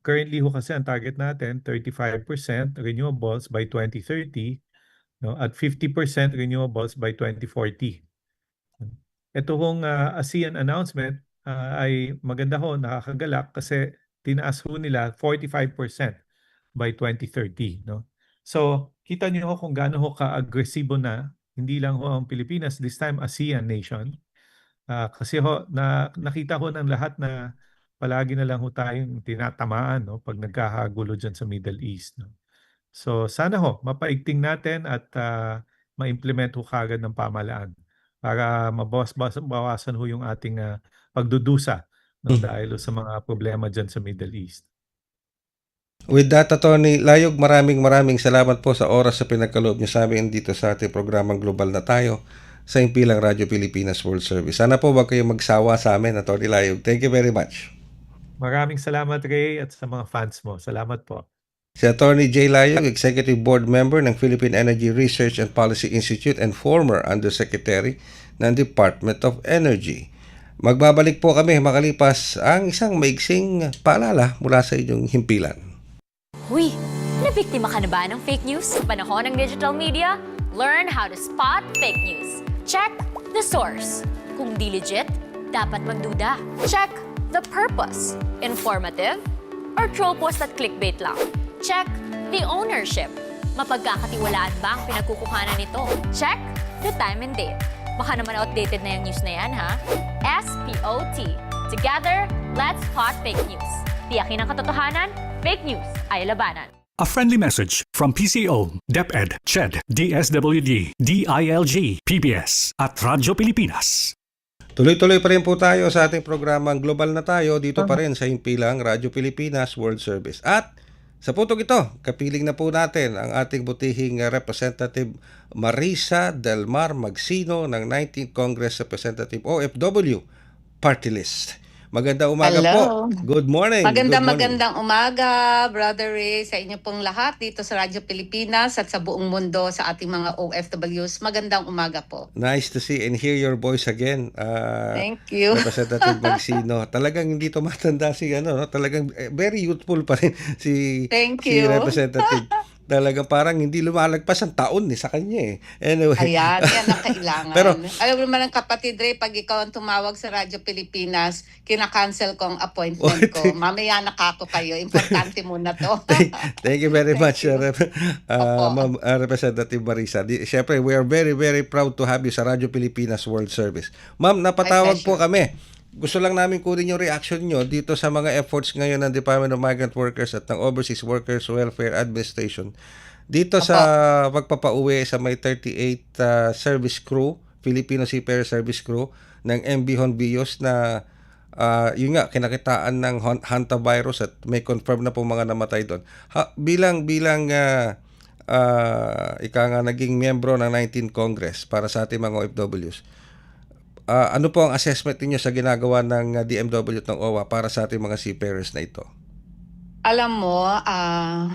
Currently ho kasi ang target natin 35% renewables by 2030, no, at 50% renewables by 2040. Ito hong ASEAN announcement ay maganda ho, nakakagalak kasi tinaas ho nila 45% by 2030, no. So, kita niyo ho kung gaano ho ka-agresibo na hindi lang ho ang Pilipinas, this time ASEAN nation. Kasi ho nakita ko ng lahat na palagi na lang ho tayong tinatamaan, no, pag nagkakagulo dyan sa Middle East, no. So sana ho mapaigting natin at ma-implement ho kagad ng pamahalaan para mabawasan ho yung ating pagdudusa, no, dahil sa mga problema dyan sa Middle East. With that, Atty. Layog, maraming salamat po sa oras sa pinagkaloob niyo sa amin dito sa ating programang Global na Tayo sa Himpilang Radyo Pilipinas World Service. Sana po wag kayong magsawa sa amin, Atty. Layog. Thank you very much. Maraming salamat, Ray, at sa mga fans mo. Salamat po. Si Atty. J. Layog, Executive Board Member ng Philippine Energy Research and Policy Institute and former Undersecretary ng Department of Energy. Magbabalik po kami makalipas ang isang maiksing paalala mula sa inyong himpilan. Huy, nabiktima ka na ba ng fake news sa panahon ng digital media? Learn how to spot fake news. Check the source. Kung di legit, dapat magduda. Check the purpose. Informative or troll post at clickbait lang. Check the ownership. Mapagkakatiwalaan ba ang pinagkukuhanan nito? Check the time and date. Baka naman outdated na yung news na yan, ha? SPOT. Together, let's spot fake news. Tiyakin ang katotohanan, fake news ay labanan. A friendly message from PCO, DepEd, CHED, DSWD, DILG, PBS at Radyo Pilipinas. Tuloy-tuloy pa rin po tayo sa ating programang Global na Tayo dito pa rin sa Himpilang Radyo Pilipinas World Service. At sa putong ito, kapiling na po natin ang ating butihing Representative Marisa Del Mar Magsino ng 19th Congress Representative OFW Party List. Magandang umaga Hello. po. Good morning. Good morning. Magandang umaga, Brother Ray, sa inyo pong lahat dito sa Radyo Pilipinas at sa buong mundo sa ating mga OFWs. Magandang umaga po. Nice to see and hear your voice again. Thank you. Representative Magsino. Talagang hindi tumatanda si no? Talagang very youthful pa rin si Thank si you. Representative. Talagang parang hindi lumalagpas ang taon sa kanya Anyway. Ayan, yan ang kailangan. Pero, alam mo naman ang kapatid Ray, pag ikaw ang tumawag sa Radyo Pilipinas, kinakancel ko ang appointment ko. Mamaya nakako kayo. Importante muna to. Thank you very much, Ma'am Representative Marisa. Siyempre, we are very, very proud to have you sa Radyo Pilipinas World Service. Ma'am, napatawag po kami gusto lang namin kunin yung reaction nyo dito sa mga efforts ngayon ng Department of Migrant Workers at ng Overseas Workers Welfare Administration dito sa pagpapauwi sa may 38 service crew, Filipino Seafarer Service Crew ng MV Honvios na yun nga, kinakitaan ng hantavirus at may confirm na po mga namatay doon. Bilang ika nga naging miyembro ng 19th Congress para sa ating mga OFWs, ano po ang assessment niyo sa ginagawa ng DMW at ng OWA para sa ating mga seafarers na ito? Alam mo,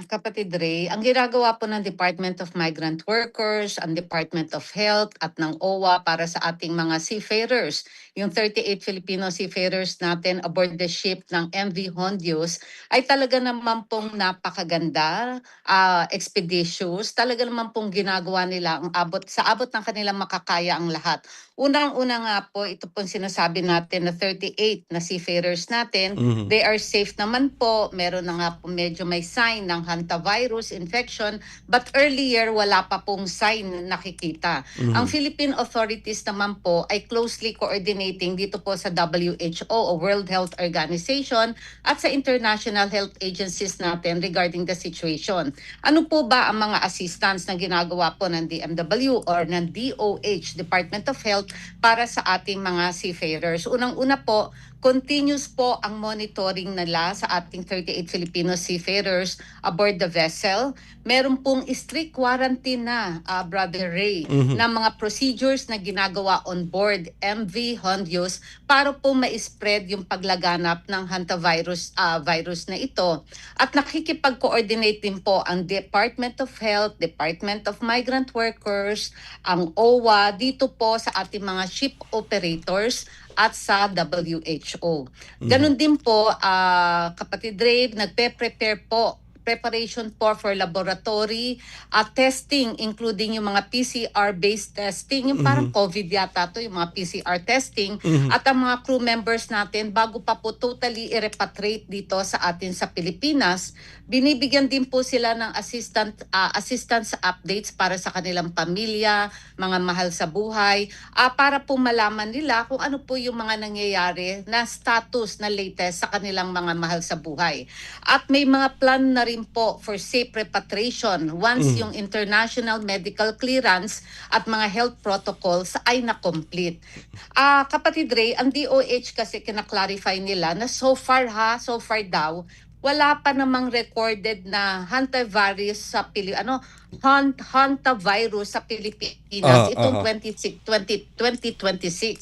kapatid Ray, ang ginagawa po ng Department of Migrant Workers, ang Department of Health at ng OWA para sa ating mga seafarers, yung 38 Filipino seafarers natin aboard the ship ng MV Hondios, ay talaga naman pong napakaganda, expeditious, talaga naman pong ginagawa nila ang sa abot ng kanilang makakaya ang lahat. Unang-una nga po, ito pong sinasabi natin na 38 na seafarers natin, they are safe naman po, meron na nga po medyo may sign ng hantavirus infection, but earlier wala pa pong sign na nakikita. Ang Philippine authorities naman po ay closely coordinating dito po sa WHO o World Health Organization at sa international health agencies natin regarding the situation. Ano po ba ang mga assistance na ginagawa po ng DMW or ng DOH, Department of Health, para sa ating mga seafarers? Unang-una po, continuous po ang monitoring nila sa ating 38 Filipino seafarers aboard the vessel. Meron pong strict quarantine na, Brother Ray, na mga procedures na ginagawa on board MV Hondios para po ma-spread yung paglaganap ng hantavirus virus na ito. At nakikipag-coordinate din po ang Department of Health, Department of Migrant Workers, ang OWA, dito po sa ating mga ship operators at sa WHO. Ganun din po, kapatid Dave, nagpe-prepare po, preparation po for laboratory testing, including yung mga PCR-based testing, yung parang COVID yata to, yung mga PCR testing, at ang mga crew members natin, bago pa po totally i-repatriate dito sa atin sa Pilipinas, binibigyan din po sila ng assistance updates para sa kanilang pamilya, mga mahal sa buhay, para po malaman nila kung ano po yung mga nangyayari na status na latest sa kanilang mga mahal sa buhay. At may mga plan na rin po for safe repatriation once yung international medical clearance at mga health protocols ay na-complete. Kapatid Ray, ang DOH kasi kinaklarify nila na so far daw, wala pa namang recorded na hantavirus sa hantavirus sa Pilipinas itong 2026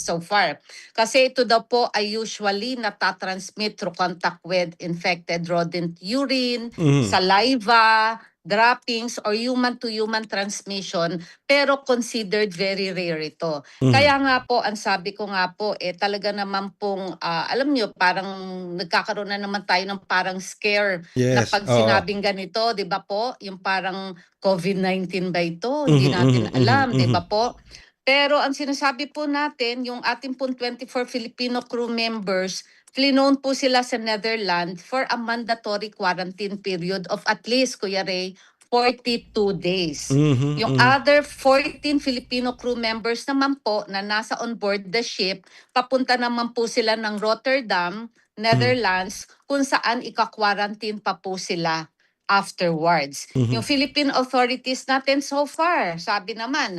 so far. Kasi ito daw po ay usually natatransmit through contact with infected rodent urine, saliva, droppings, or human-to-human transmission, pero considered very rare ito. Kaya nga po, ang sabi ko nga po, talaga naman pong, alam nyo, parang nagkakaroon na naman tayo ng parang scare na pag sinabing ganito, di ba po? Yung parang COVID-19 ba ito? Hindi natin alam, di ba po? Pero ang sinasabi po natin, yung ating pong 24 Filipino crew members, flinown po sila sa Netherlands for a mandatory quarantine period of at least, Kuya Ray, 42 days. Yung other 14 Filipino crew members naman po na nasa on board the ship, papunta naman po sila ng Rotterdam, Netherlands, kung saan ika-quarantine pa po sila afterwards. Yung Philippine authorities natin so far, sabi naman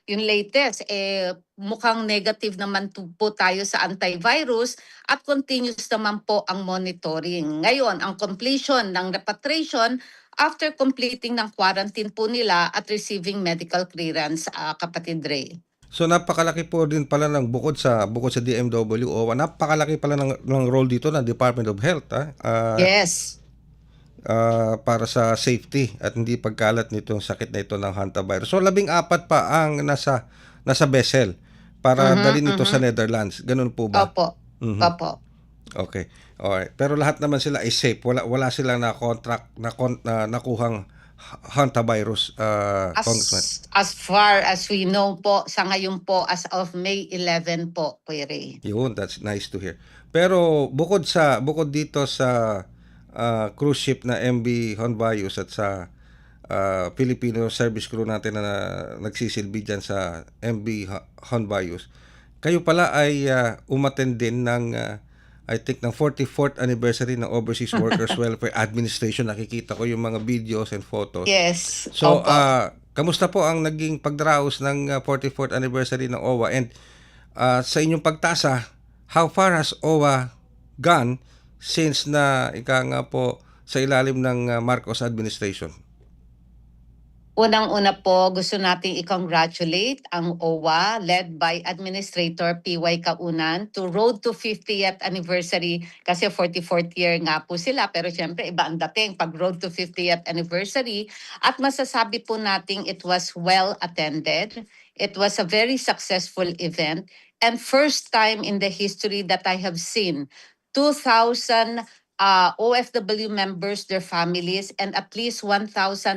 yung latest, mukhang negative naman po tayo sa antivirus at continuous naman po ang monitoring. Ngayon, ang completion ng repatriation after completing ng quarantine po nila at receiving medical clearance, kapatid Ray. So napakalaki po din pala ng bukod sa DMW o napakalaki pala ng role dito ng Department of Health Yes. Para sa safety at hindi pagkalat nitong sakit na ito ng hantavirus. So 14 pa ang nasa vessel para dalhin ito sa Netherlands. Ganun po ba? Opo. Opo. Okay. Alright. Pero lahat naman sila ay safe. Wala silang na contract na nakuhang hantavirus, Congressman. As far as we know po, sa ngayon po, as of May 11 po, Kuya Ray. Yun, that's nice to hear. Pero bukod dito sa cruise ship na MV Honvios at sa Filipino service crew natin na nagsisilbi dyan sa MV Honvios, kayo pala ay umattend din ng I think ng 44th anniversary ng Overseas Workers Welfare Administration. Nakikita ko yung mga videos and photos. Yes. So, Opo. kamusta po ang naging pagdaraos ng 44th anniversary ng OWA? And sa inyong pagtasa, how far has OWA gone since na ika nga po sa ilalim ng Marcos administration? Unang-una po, gusto nating i-congratulate ang OWA led by Administrator PY Kaunan to Road to 50th Anniversary kasi 44th year nga po sila pero syempre iba ang dating pag Road to 50th Anniversary at masasabi po nating it was well attended. It was a very successful event and first time in the history that I have seen 2,000 OFW members, their families, and at least 1,000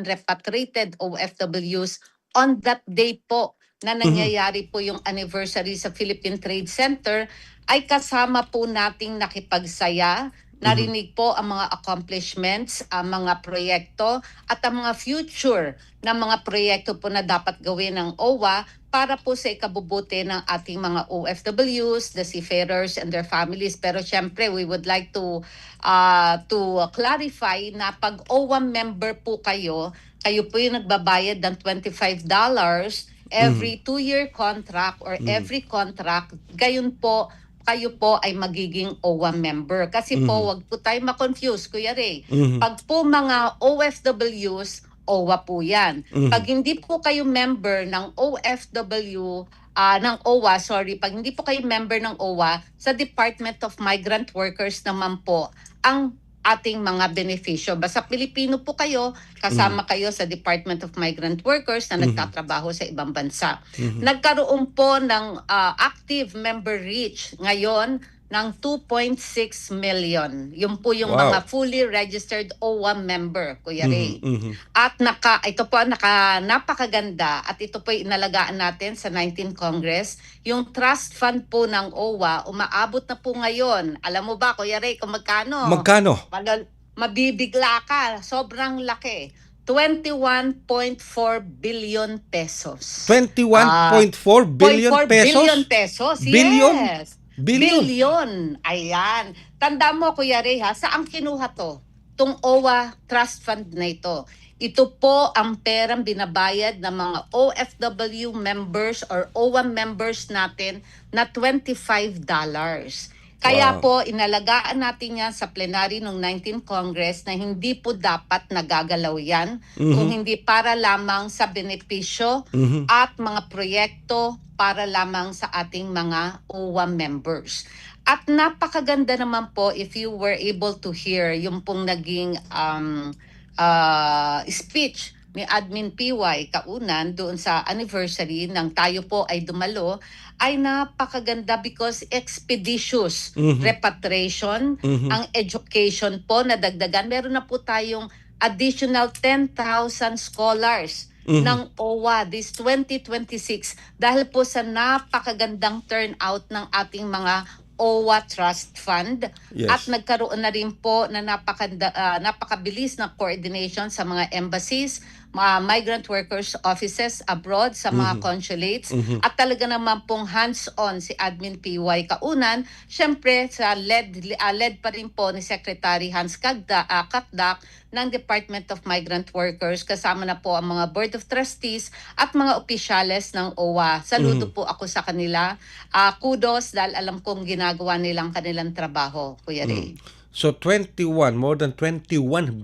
repatriated OFWs on that day po na nangyayari po yung anniversary sa Philippine Trade Center ay kasama po nating nakipagsaya. Narinig po ang mga accomplishments, ang mga proyekto at ang mga future na mga proyekto po na dapat gawin ng OWA para po sa ikabubuti ng ating mga OFWs, the seafarers and their families. Pero syempre, we would like to clarify na pag OWA member po kayo, kayo po yung nagbabayad ng $25 every 2-year contract or every contract. Gayon po, kayo po ay magiging OWA member. Kasi po, wag po tayo ma-confuse, Kuya Ray. Pag po mga OFWs, OWA po yan. Pag hindi po kayo member ng OFW, ng OWA, pag hindi po kayo member ng OWA, sa Department of Migrant Workers naman po ang ating mga benepisyo. Basta Pilipino po kayo, kasama kayo sa Department of Migrant Workers na nagtatrabaho sa ibang bansa. Nagkaroon po ng active member reach ngayon ng 2.6 million. Yun po yung Wow. mga fully registered OWA member, Kuya Ray. At ito po napakaganda at ito po inalagaan natin sa 19th Congress. Yung trust fund po ng OWA, umaabot na po ngayon. Alam mo ba, Kuya Ray, kung magkano? Magkano? Mabibigla ka. Sobrang laki. 21.4 billion pesos. 21.4 billion 0.4 pesos? billion pesos, Billion? yes. Billion? Billion. Ayan. Tanda mo, Kuya Ray, saan kinuha to? Itong OWA Trust Fund na ito. Ito po ang perang binabayad ng mga OFW members or OWA members natin na $25. Kaya Wow. po, inalagaan natin yan sa plenary ng 19th Congress na hindi po dapat nagagalaw yan kung hindi para lamang sa benepisyo at mga proyekto para lamang sa ating mga OWA members. At napakaganda naman po if you were able to hear yung pong naging speech ni Admin PY Kaunan doon sa anniversary ng tayo po ay dumalo, ay napakaganda because expeditious repatriation, ang education po na dagdagan. Meron na po tayong additional 10,000 scholars ng OWA this 2026 dahil po sa napakagandang turnout ng ating mga OWA Trust Fund. Yes. At nagkaroon na rin po na napakabilis na coordination sa mga embassies, mga migrant workers offices abroad, sa mga consulates. At talaga naman pong hands-on si Admin PY Kaunan. Siyempre, led pa rin po ni Secretary Hans Kakdak ng Department of Migrant Workers. Kasama na po ang mga Board of Trustees at mga opisyales ng OWA. Saludo po ako sa kanila. Kudos dahil alam kong ginagawa nilang kanilang trabaho, Kuya Ray. So more than 21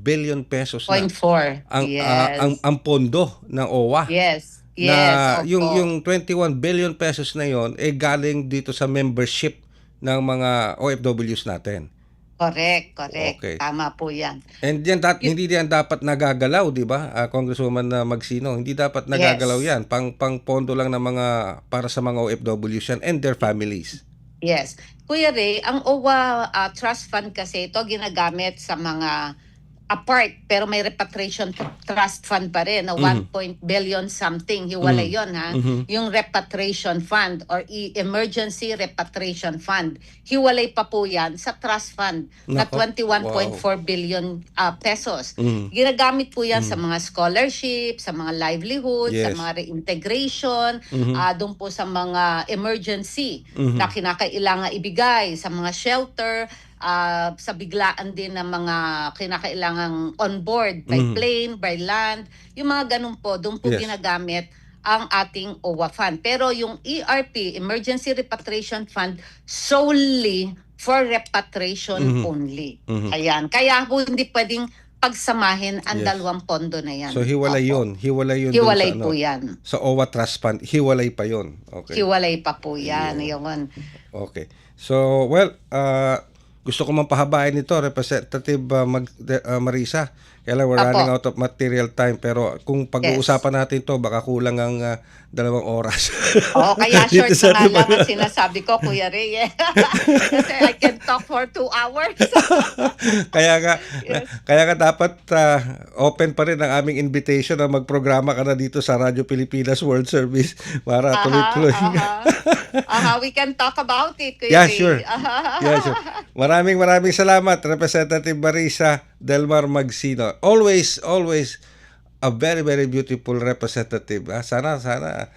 billion pesos na 0.4. ang Yes. ang pondo ng OWA. Yes. Na Yes. yung 21 billion pesos na yon galing dito sa membership ng mga OFWs natin. Correct. Okay. Tama po yan. And hindi yan dapat nagagalaw, di ba? Congresswoman Magsino, hindi dapat nagagalaw Yes. yan. Pang pondo lang ng mga para sa mga OFWs yan and their families. Yes. Kuya Ray, ang OWA Trust Fund kasi ito ginagamit sa mga apart, pero may repatriation trust fund pa rin na 1 billion something. Hiwalay yun, ha? Yung repatriation fund or emergency repatriation fund. Hiwalay pa po yan sa trust fund na Nako. 21.4 billion pesos. Ginagamit po yan sa mga scholarship, sa mga livelihood, sa Yes. mga reintegration, doon po sa mga emergency na kinakailangan ibigay, sa mga shelter, sa biglaan din ng mga kinakailangang on board by plane, by land, yung mga ganun po, doon po Yes. ginagamit ang ating OWA fund. Pero yung ERP, Emergency Repatriation Fund, solely for repatriation only. Ayan. Kaya po hindi pwedeng pagsamahin ang Yes. dalawang pondo na yan. So hiwalay Opo. yun. Hiwalay yun dun Hiwalay sa, po yan. sa OWA Trust Fund. Hiwalay pa yun. Okay. Hiwalay pa po yan. Yun. Okay. So, well, gusto ko mapahabain ito, Representative Marisa. Kaya lang, we're Apo. running out of material time. Pero kung pag-uusapan natin to, baka kulang ang 2 oras. Oo, kaya short Dito sa na nga lang ating ang sinasabi ko, Kuya Ray. Kasi I can talk for 2 hours. kaya nga, Yes. kaya nga dapat open pa rin ang aming invitation na magprograma ka na dito sa Radyo Pilipinas World Service para tuloy-tuloy. We can talk about it, Kuya Yeah, Ray. sure. Yeah, sure. Maraming salamat, Representative Marisa Delmar Magsino. Always a very beautiful representative. Sana sana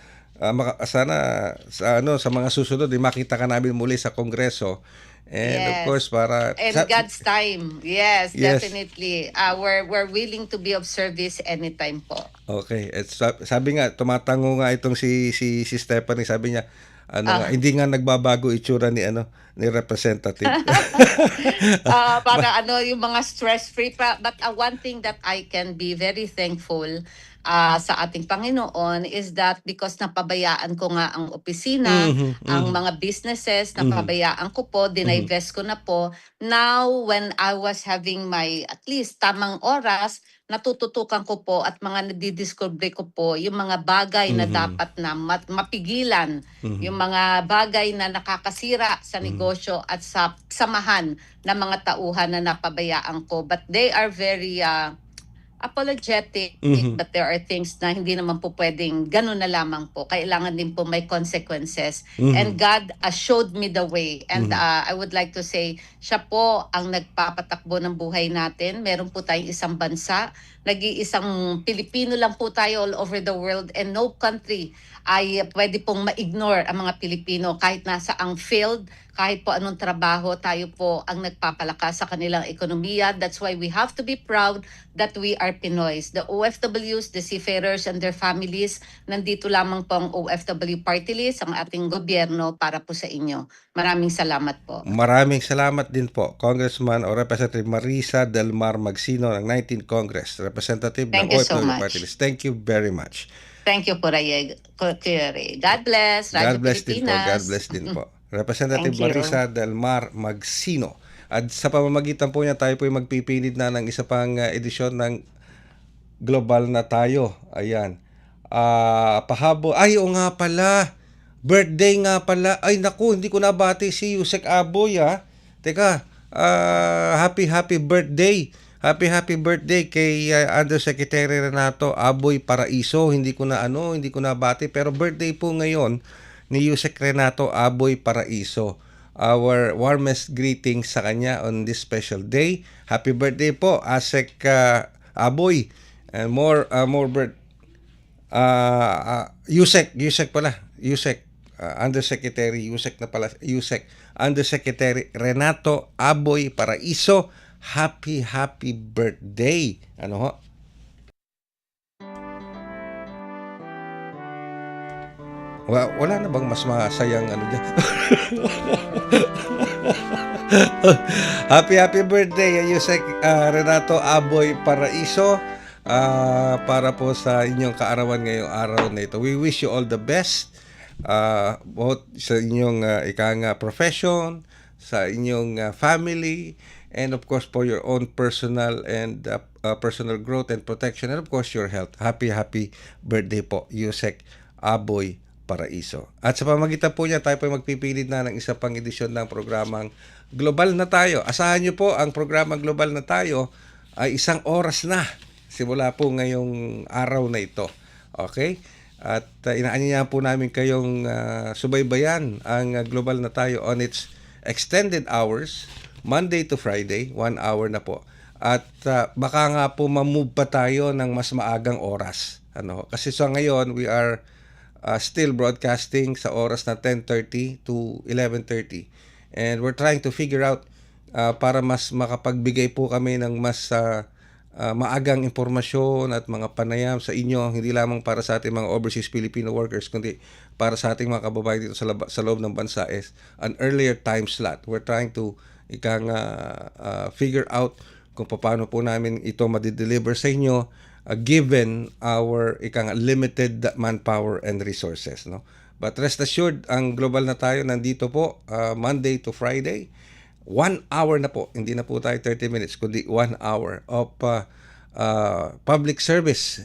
sa mga susunod makita ka namin muli sa Kongreso. And of Yes. course para And God's time. Yes, Yes. definitely. We're willing to be of service anytime po. Okay. Sabi nga tumatango nga itong si Stephanie, sabi niya hindi nga nagbabago itsura ni representative. Para yung mga stress-free pa. But one thing that I can be very thankful sa ating Panginoon is that because napabayaan ko nga ang opisina, ang mga businesses, napabayaan ko po, dinivest ko na po. Now, when I was having my at least tamang oras, natututukan ko po at mga nadidiscover ko po yung mga bagay na dapat na mapigilan, yung mga bagay na nakakasira sa negosyo at sa samahan ng mga tauhan na napabayaan ko. But they are very apologetic, but there are things na hindi naman po pwedeng ganun na lamang po. Kailangan din po may consequences. And God showed me the way. And I would like to say, siya po ang nagpapatakbo ng buhay natin. Meron po tayong isang bansa. Nag-iisang Pilipino lang po tayo all over the world, and no country ay pwede pong ma-ignore ang mga Pilipino kahit nasa ang field, kahit po anong trabaho, tayo po ang nagpapalakas sa kanilang ekonomiya. That's why we have to be proud that we are Pinoys. The OFWs, the seafarers and their families, nandito lamang po ang OFW Party List, ang ating gobyerno para po sa inyo. Maraming salamat po. Maraming salamat din po, Congressman o Representative Marisa Delmar Magsino ng 19th Congress, representative Thank ng you so OFW much. Party List. Thank you very much. Thank you po, Kuya Ray. God bless. God Radyo bless din po. Pilipinas. God bless din po. Representative Thank you. Marisa Delmar Magsino. At sa pamamagitan po niya, tayo po ay magpipilid na ng isa pang edisyon ng Global na Tayo. Ayan. Pahabo. Ay, o nga pala. Birthday nga pala. Ay, naku, hindi ko nabati si Yusek Aboy, Teka, happy birthday. Happy birthday kay Undersecretary Renato Aboy Paraiso. Hindi ko nabati, pero birthday po ngayon ni Yusek Renato Aboy Paraiso. Our warmest greetings sa kanya on this special day. Happy birthday po, Asek Aboy. And Yusek pala. Yusek. Undersecretary Yusek na pala. Yusek. Undersecretary Renato Aboy Paraiso. Happy birthday. Ano ho? Wala na bang mas masayang dyan? Happy birthday, Yusek Renato Aboy Paraiso. Para po sa inyong kaarawan ngayong araw na ito. We wish you all the best. Both sa inyong profession, sa inyong family, and of course for your own personal and personal growth and protection, and of course your health. Happy birthday po, Yusek Aboy Paraiso. At sa pamagitan po niya, tayo po magpipilid na ng isa pang edisyon ng programang Global na Tayo. Asahan niyo po ang programang Global na Tayo ay 1 oras na simula po ngayong araw na ito. Okay? At inaanyayahan po namin kayong subaybayan ang Global na Tayo on its extended hours, Monday to Friday, 1 hour na po. At baka nga po mamove pa tayo ng mas maagang oras. Kasi sa ngayon, we are still broadcasting sa oras na 10:30 to 11:30. And we're trying to figure out para mas makapagbigay po kami ng mas maagang impormasyon at mga panayam sa inyo, hindi lamang para sa ating mga overseas Filipino workers, kundi para sa ating mga kababayan dito sa loob ng bansa is an earlier time slot. We're trying to figure out kung paano po namin ito madideliver sa inyo given our limited manpower and resources. But rest assured, ang Global na Tayo nandito po Monday to Friday, 1 hour na po, hindi na po tayo 30 minutes, kundi 1 hour of public service,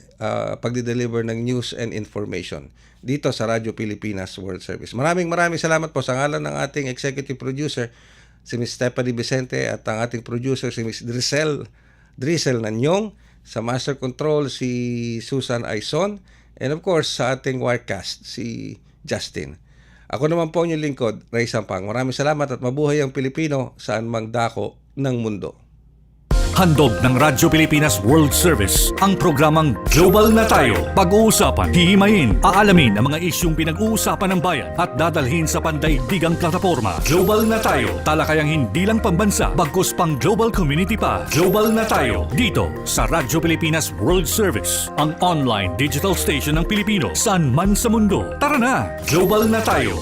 pagdi-deliver ng news and information dito sa Radyo Pilipinas World Service. Maraming salamat po sa ngalan ng ating executive producer, si Ms. Stephanie Vicente, at ang ating producer, si Ms. Drisel Nanyong, sa Master Control, si Susan Aison, and of course, sa ating Wirecast, si Justin. Ako naman po ang inyong lingkod, Ray Sampang. Maraming salamat at mabuhay ang Pilipino saan mang dako ng mundo. Handog ng Radyo Pilipinas World Service ang programang Global na Tayo. Pag-uusapan, hihimayin, aalamin ang mga isyung pinag-uusapan ng bayan at dadalhin sa pandaigdigang plataforma. Global na Tayo, talakayang hindi lang pambansa, bagkus pang global community pa. Global na Tayo, dito sa Radyo Pilipinas World Service, ang online digital station ng Pilipino saan man sa mundo. Tara na, Global na Tayo.